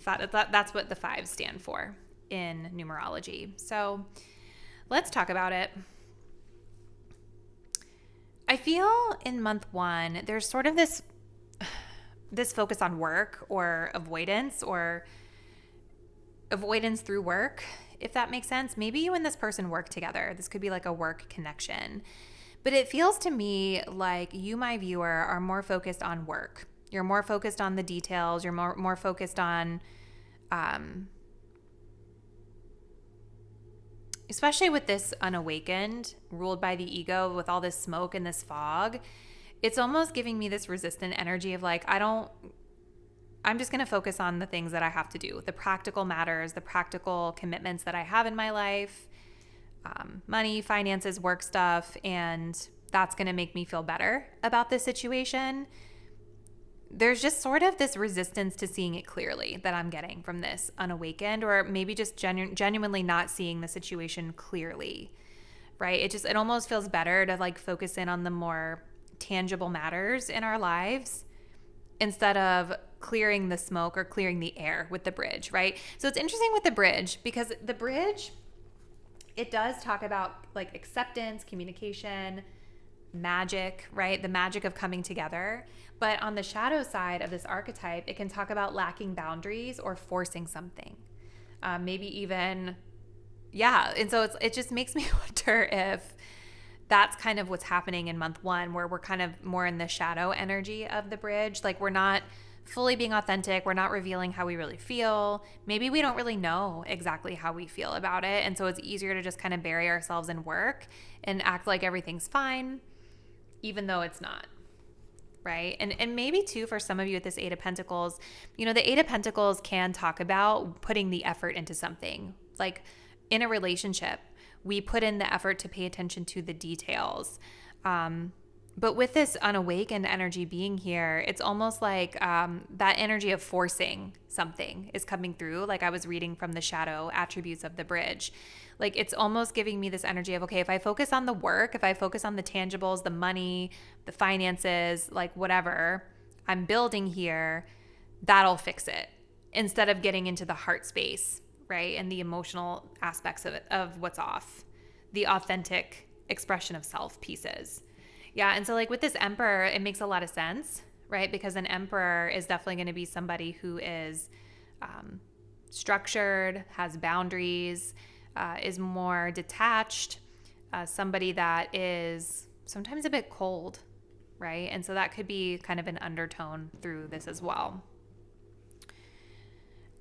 That's what the 5s stand for in numerology. So let's talk about it. I feel in month 1, there's sort of this focus on work or avoidance through work, if that makes sense. Maybe you and this person work together. This could be like a work connection. But it feels to me like you, my viewer, are more focused on work. You're more focused on the details. You're more focused on, especially with this unawakened, ruled by the ego, with all this smoke and this fog, it's almost giving me this resistant energy of like, I'm just going to focus on the things that I have to do, the practical matters, the practical commitments that I have in my life, money, finances, work stuff, and that's going to make me feel better about this situation. there's just sort of this resistance to seeing it clearly that I'm getting from this unawakened, or maybe just genuinely not seeing the situation clearly, right? It almost feels better to like focus in on the more tangible matters in our lives instead of clearing the smoke or clearing the air with the bridge, right? So it's interesting with the bridge because the bridge, it does talk about like acceptance, communication, magic, right? The magic of coming together. But on the shadow side of this archetype, it can talk about lacking boundaries or forcing something. Maybe even, yeah. And so it just makes me wonder if that's kind of what's happening in month one, where we're kind of more in the shadow energy of the bridge. Like we're not fully being authentic. We're not revealing how we really feel. Maybe we don't really know exactly how we feel about it. And so it's easier to just kind of bury ourselves in work and act like everything's fine, even though it's not. Right. And maybe too, for some of you with this Eight of Pentacles, the Eight of Pentacles can talk about putting the effort into something. Like in a relationship, we put in the effort to pay attention to the details. But with this unawakened energy being here, it's almost like that energy of forcing something is coming through. Like I was reading from the shadow attributes of the bridge. Like it's almost giving me this energy of, okay, if I focus on the work, if I focus on the tangibles, the money, the finances, like whatever I'm building here, that'll fix it, instead of getting into the heart space, right? And the emotional aspects of it, of what's off, the authentic expression of self pieces. Yeah. And so like with this Emperor, it makes a lot of sense, right? Because an Emperor is definitely going to be somebody who is structured, has boundaries, is more detached, somebody that is sometimes a bit cold, right? And so that could be kind of an undertone through this as well.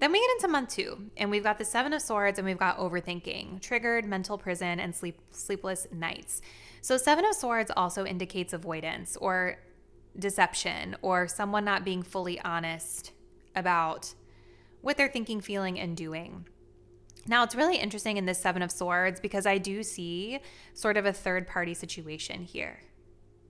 Then we get into month two, and we've got the Seven of Swords, and we've got overthinking, triggered mental prison, and sleepless nights. So Seven of Swords also indicates avoidance or deception, or someone not being fully honest about what they're thinking, feeling, and doing. Now, it's really interesting in this Seven of Swords because I do see sort of a third-party situation here,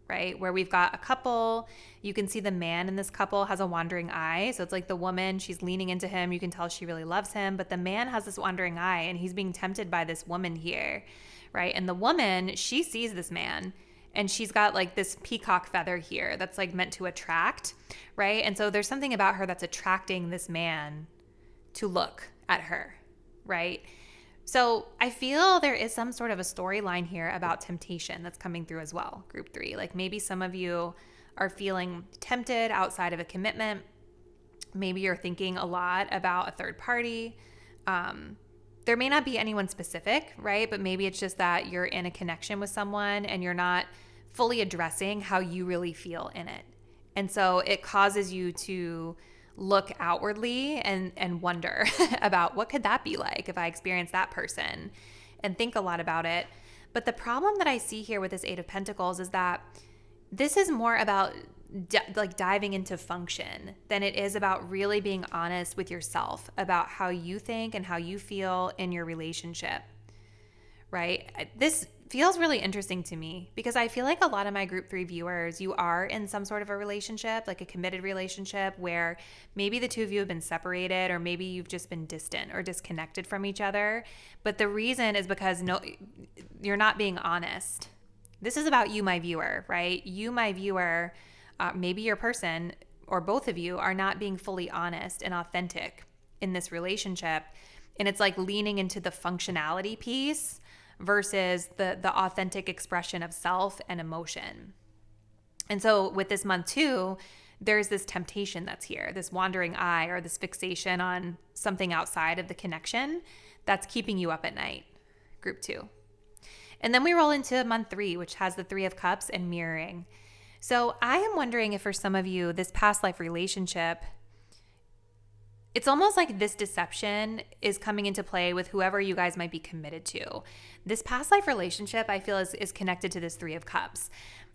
right? Where we've got a couple. You can see the man in this couple has a wandering eye. So it's like the woman, she's leaning into him. You can tell she really loves him. But the man has this wandering eye, and he's being tempted by this woman here, right? And the woman, she sees this man, and she's got like this peacock feather here that's like meant to attract, right? And so there's something about her that's attracting this man to look at her, right? So I feel there is some sort of a storyline here about temptation that's coming through as well, group three. Like maybe some of you are feeling tempted outside of a commitment. Maybe you're thinking a lot about a third party. There may not be anyone specific, right? But maybe it's just that you're in a connection with someone and you're not fully addressing how you really feel in it. And so it causes you to look outwardly and wonder about what could that be like if I experience that person, and think a lot about it. But the problem that I see here with this Eight of Pentacles is that this is more about diving into function than it is about really being honest with yourself about how you think and how you feel in your relationship, right? This feels really interesting to me because I feel like a lot of my group 3 viewers, you are in some sort of a relationship, like a committed relationship where maybe the two of you have been separated, or maybe you've just been distant or disconnected from each other. But the reason is because you're not being honest. This is about you, my viewer, right? You, my viewer, maybe your person or both of you are not being fully honest and authentic in this relationship. And it's like leaning into the functionality piece versus the authentic expression of self and emotion. And so with this month too, there's this temptation that's here, this wandering eye or this fixation on something outside of the connection that's keeping you up at night, group 2. And then we roll into month 3, which has the 3 of Cups and mirroring. So I am wondering if for some of you, this past life relationship, it's almost like this deception is coming into play with whoever you guys might be committed to. This past life relationship, I feel, is connected to this 3 of Cups.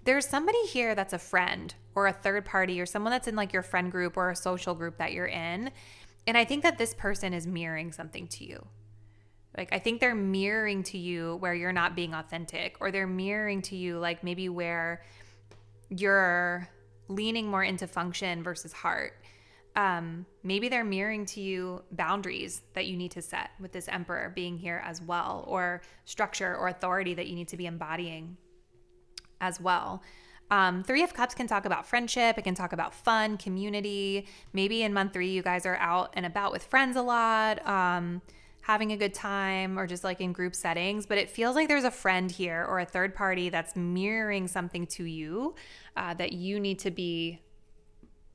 There's somebody here that's a friend or a third party or someone that's in like your friend group or a social group that you're in. And I think that this person is mirroring something to you. Like, I think they're mirroring to you where you're not being authentic, or they're mirroring to you like maybe where you're leaning more into function versus heart. Maybe they're mirroring to you boundaries that you need to set with this Emperor being here as well, or structure or authority that you need to be embodying as well. Three of Cups can talk about friendship. It can talk about fun, community. Maybe in month 3, you guys are out and about with friends a lot, having a good time, or just like in group settings. But it feels like there's a friend here or a third party that's mirroring something to you that you need to be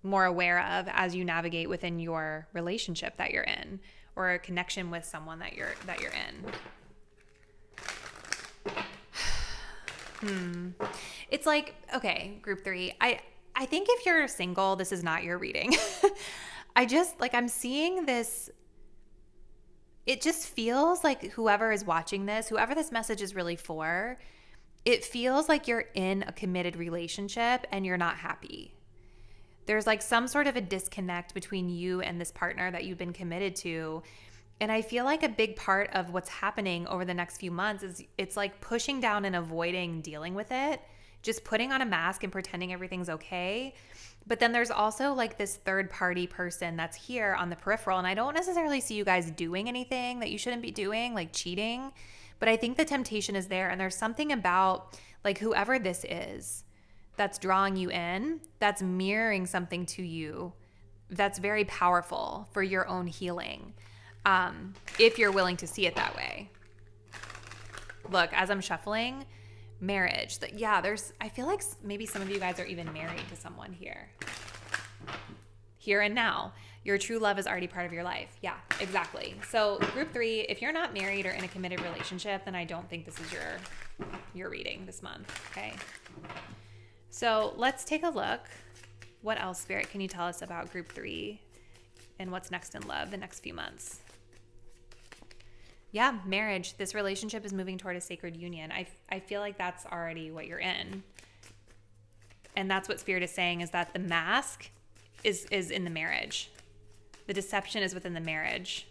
more aware of as you navigate within your relationship that you're in, or a connection with someone that you're in. It's like, okay, group 3. I think if you're single, this is not your reading. I'm seeing this. It just feels like whoever is watching this, whoever this message is really for, it feels like you're in a committed relationship and you're not happy. There's like some sort of a disconnect between you and this partner that you've been committed to. And I feel like a big part of what's happening over the next few months is it's like pushing down and avoiding dealing with it, just putting on a mask and pretending everything's okay. But then there's also like this third party person that's here on the peripheral. And I don't necessarily see you guys doing anything that you shouldn't be doing, like cheating. But I think the temptation is there. And there's something about like whoever this is that's drawing you in, that's mirroring something to you that's very powerful for your own healing, if you're willing to see it that way. Look, as I'm shuffling, marriage. I feel like maybe some of you guys are even married to someone here. Here and now. Your true love is already part of your life. Yeah, exactly. So group 3, if you're not married or in a committed relationship, then I don't think this is your reading this month, okay? So let's take a look. What else, Spirit, can you tell us about group 3 and what's next in love the next few months? Yeah, marriage. This relationship is moving toward a sacred union. I feel like that's already what you're in. And that's what Spirit is saying, is that the mask is in the marriage. The deception is within the marriage.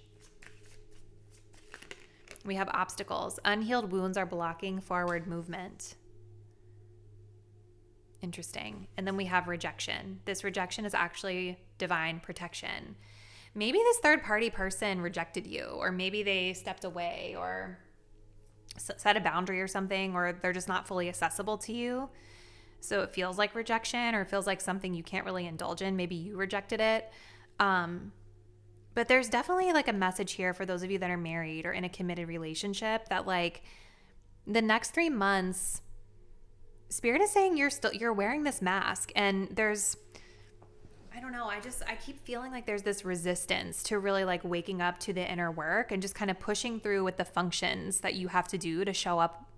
We have obstacles. Unhealed wounds are blocking forward movement. Interesting. And then we have rejection. This rejection is actually divine protection. Maybe this third party person rejected you, or maybe they stepped away or set a boundary or something, or they're just not fully accessible to you. So it feels like rejection, or it feels like something you can't really indulge in. Maybe you rejected it. But there's definitely like a message here for those of you that are married or in a committed relationship that like the next 3 months, Spirit is saying you're wearing this mask, and there's, I don't know, I keep feeling like there's this resistance to really like waking up to the inner work and just kind of pushing through with the functions that you have to do to show up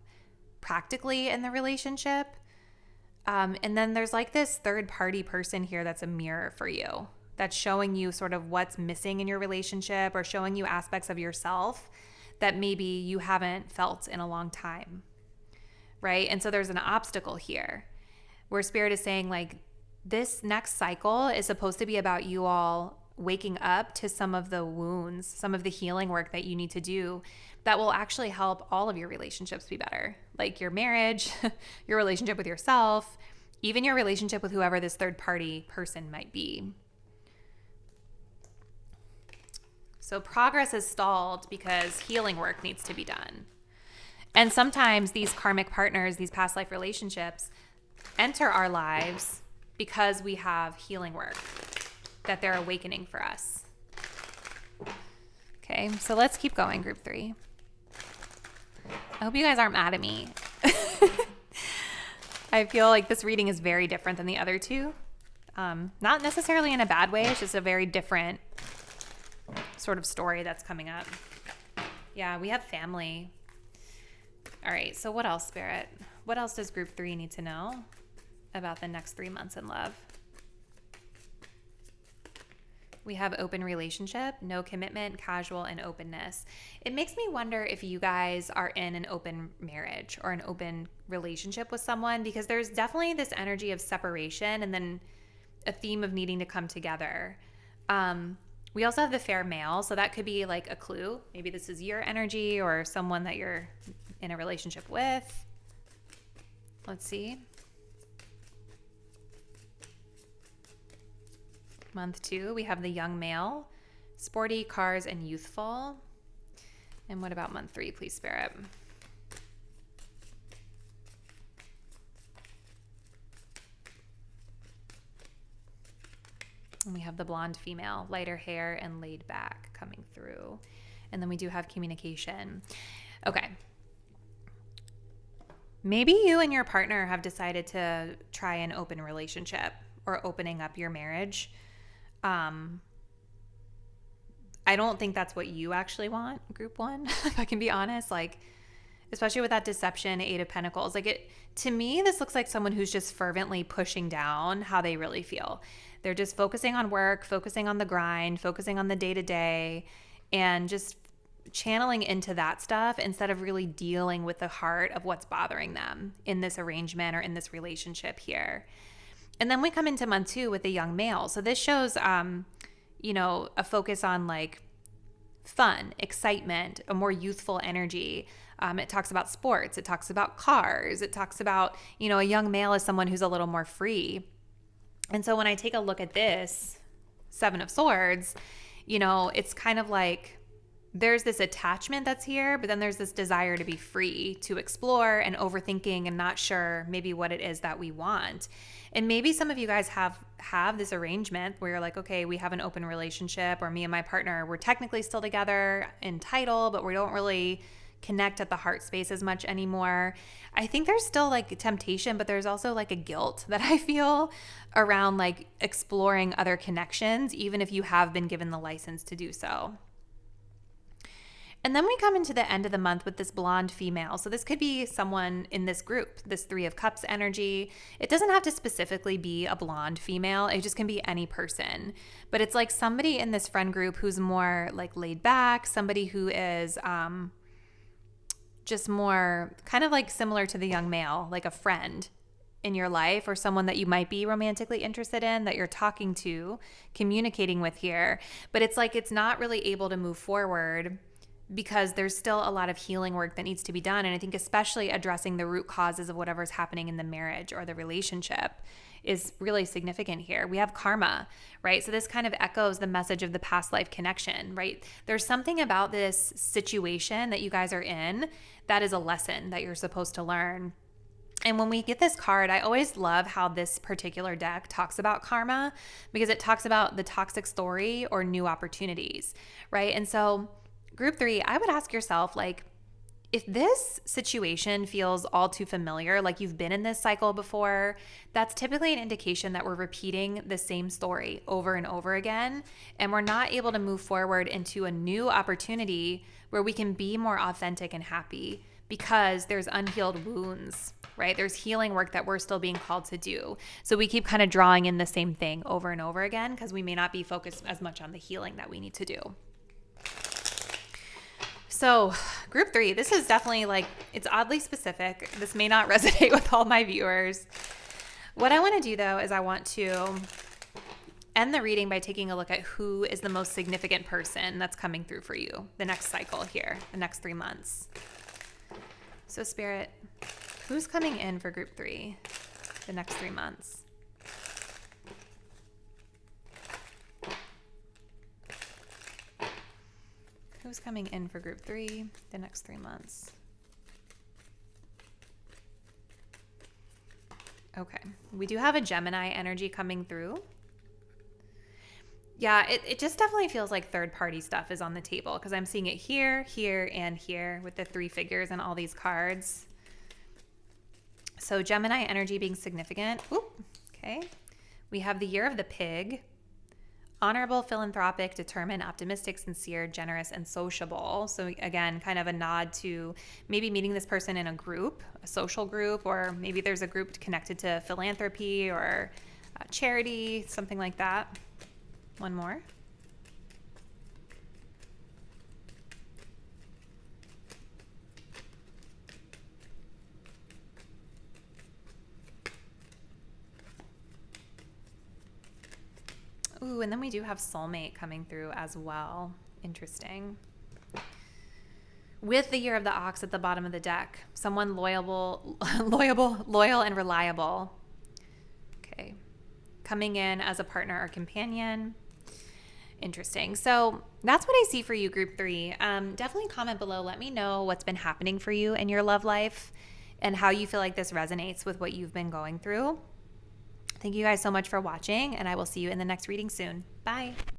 practically in the relationship. And then there's like this third party person here that's a mirror for you, that's showing you sort of what's missing in your relationship, or showing you aspects of yourself that maybe you haven't felt in a long time. Right? And so there's an obstacle here where Spirit is saying like this next cycle is supposed to be about you all waking up to some of the wounds, some of the healing work that you need to do that will actually help all of your relationships be better. Like your marriage, your relationship with yourself, even your relationship with whoever this third party person might be. So progress is stalled because healing work needs to be done. And sometimes these karmic partners, these past life relationships, enter our lives because we have healing work that they're awakening for us. Okay, so let's keep going, group 3. I hope you guys aren't mad at me. I feel like this reading is very different than the other 2. Not necessarily in a bad way, it's just a very different sort of story that's coming up. Yeah, we have family. All right, so what else, Spirit? What else does group 3 need to know about the next 3 months in love? We have open relationship, no commitment, casual, and openness. It makes me wonder if you guys are in an open marriage or an open relationship with someone, because there's definitely this energy of separation and then a theme of needing to come together. We also have the fair male, so that could be like a clue. Maybe this is your energy or someone that you're in a relationship with. Let's see. Month 2, we have the young male, sporty, cars, and youthful. And what about month 3, please, Spirit? And we have the blonde female, lighter hair and laid back coming through. And then we do have communication. Okay. Maybe you and your partner have decided to try an open relationship or opening up your marriage. I don't think that's what you actually want, group 1, if I can be honest. Like, especially with that deception, 8 of Pentacles. Like, to me, this looks like someone who's just fervently pushing down how they really feel. They're just focusing on work, focusing on the grind, focusing on the day-to-day, and just channeling into that stuff instead of really dealing with the heart of what's bothering them in this arrangement or in this relationship here. And then we come into month 2 with the young male. So this shows, a focus on like fun, excitement, a more youthful energy. It talks about sports. It talks about cars. It talks about, a young male is someone who's a little more free. And so when I take a look at this 7 of Swords, it's kind of like there's this attachment that's here, but then there's this desire to be free, to explore and overthinking and not sure maybe what it is that we want. And maybe some of you guys have this arrangement where you're like, okay, we have an open relationship, or me and my partner, we're technically still together in title, but we don't really connect at the heart space as much anymore. I think there's still like temptation, but there's also like a guilt that I feel around like exploring other connections, even if you have been given the license to do so. And then we come into the end of the month with this blonde female. So this could be someone in this group, this 3 of Cups energy. It doesn't have to specifically be a blonde female. It just can be any person. But it's like somebody in this friend group who's more like laid back, somebody who is just more kind of like similar to the young male, like a friend in your life or someone that you might be romantically interested in, that you're talking to, communicating with here. But it's like it's not really able to move forward because there's still a lot of healing work that needs to be done. And I think especially addressing the root causes of whatever's happening in the marriage or the relationship is really significant here. We have karma, right? So this kind of echoes the message of the past life connection, right? There's something about this situation that you guys are in that is a lesson that you're supposed to learn. And when we get this card, I always love how this particular deck talks about karma, because it talks about the toxic story or new opportunities, right? And so group 3, I would ask yourself, like, if this situation feels all too familiar, like you've been in this cycle before, that's typically an indication that we're repeating the same story over and over again, and we're not able to move forward into a new opportunity where we can be more authentic and happy because there's unhealed wounds, right? There's healing work that we're still being called to do. So we keep kind of drawing in the same thing over and over again because we may not be focused as much on the healing that we need to do. So group 3, this is definitely like, it's oddly specific. This may not resonate with all my viewers. What I want to do though is I want to end the reading by taking a look at who is the most significant person that's coming through for you the next cycle here, the next 3 months. So Spirit, who's coming in for group 3 the next 3 months? Who's coming in for group 3 the next 3 months? Okay, we do have a Gemini energy coming through. Yeah, it just definitely feels like third-party stuff is on the table because I'm seeing it here, here, and here with the 3 figures and all these cards. So Gemini energy being significant. Oop, okay. We have the year of the pig. Honorable, philanthropic, determined, optimistic, sincere, generous, and sociable. So again, kind of a nod to maybe meeting this person in a group, a social group, or maybe there's a group connected to philanthropy or charity, something like that. One more. Ooh, and then we do have soulmate coming through as well. Interesting. With the year of the ox at the bottom of the deck, someone loyal and reliable. Okay. coming in as a partner or companion. Interesting. So that's what I see for you, group 3. Definitely comment below. Let me know what's been happening for you in your love life and how you feel like this resonates with what you've been going through. Thank you guys so much for watching, and I will see you in the next reading soon. Bye.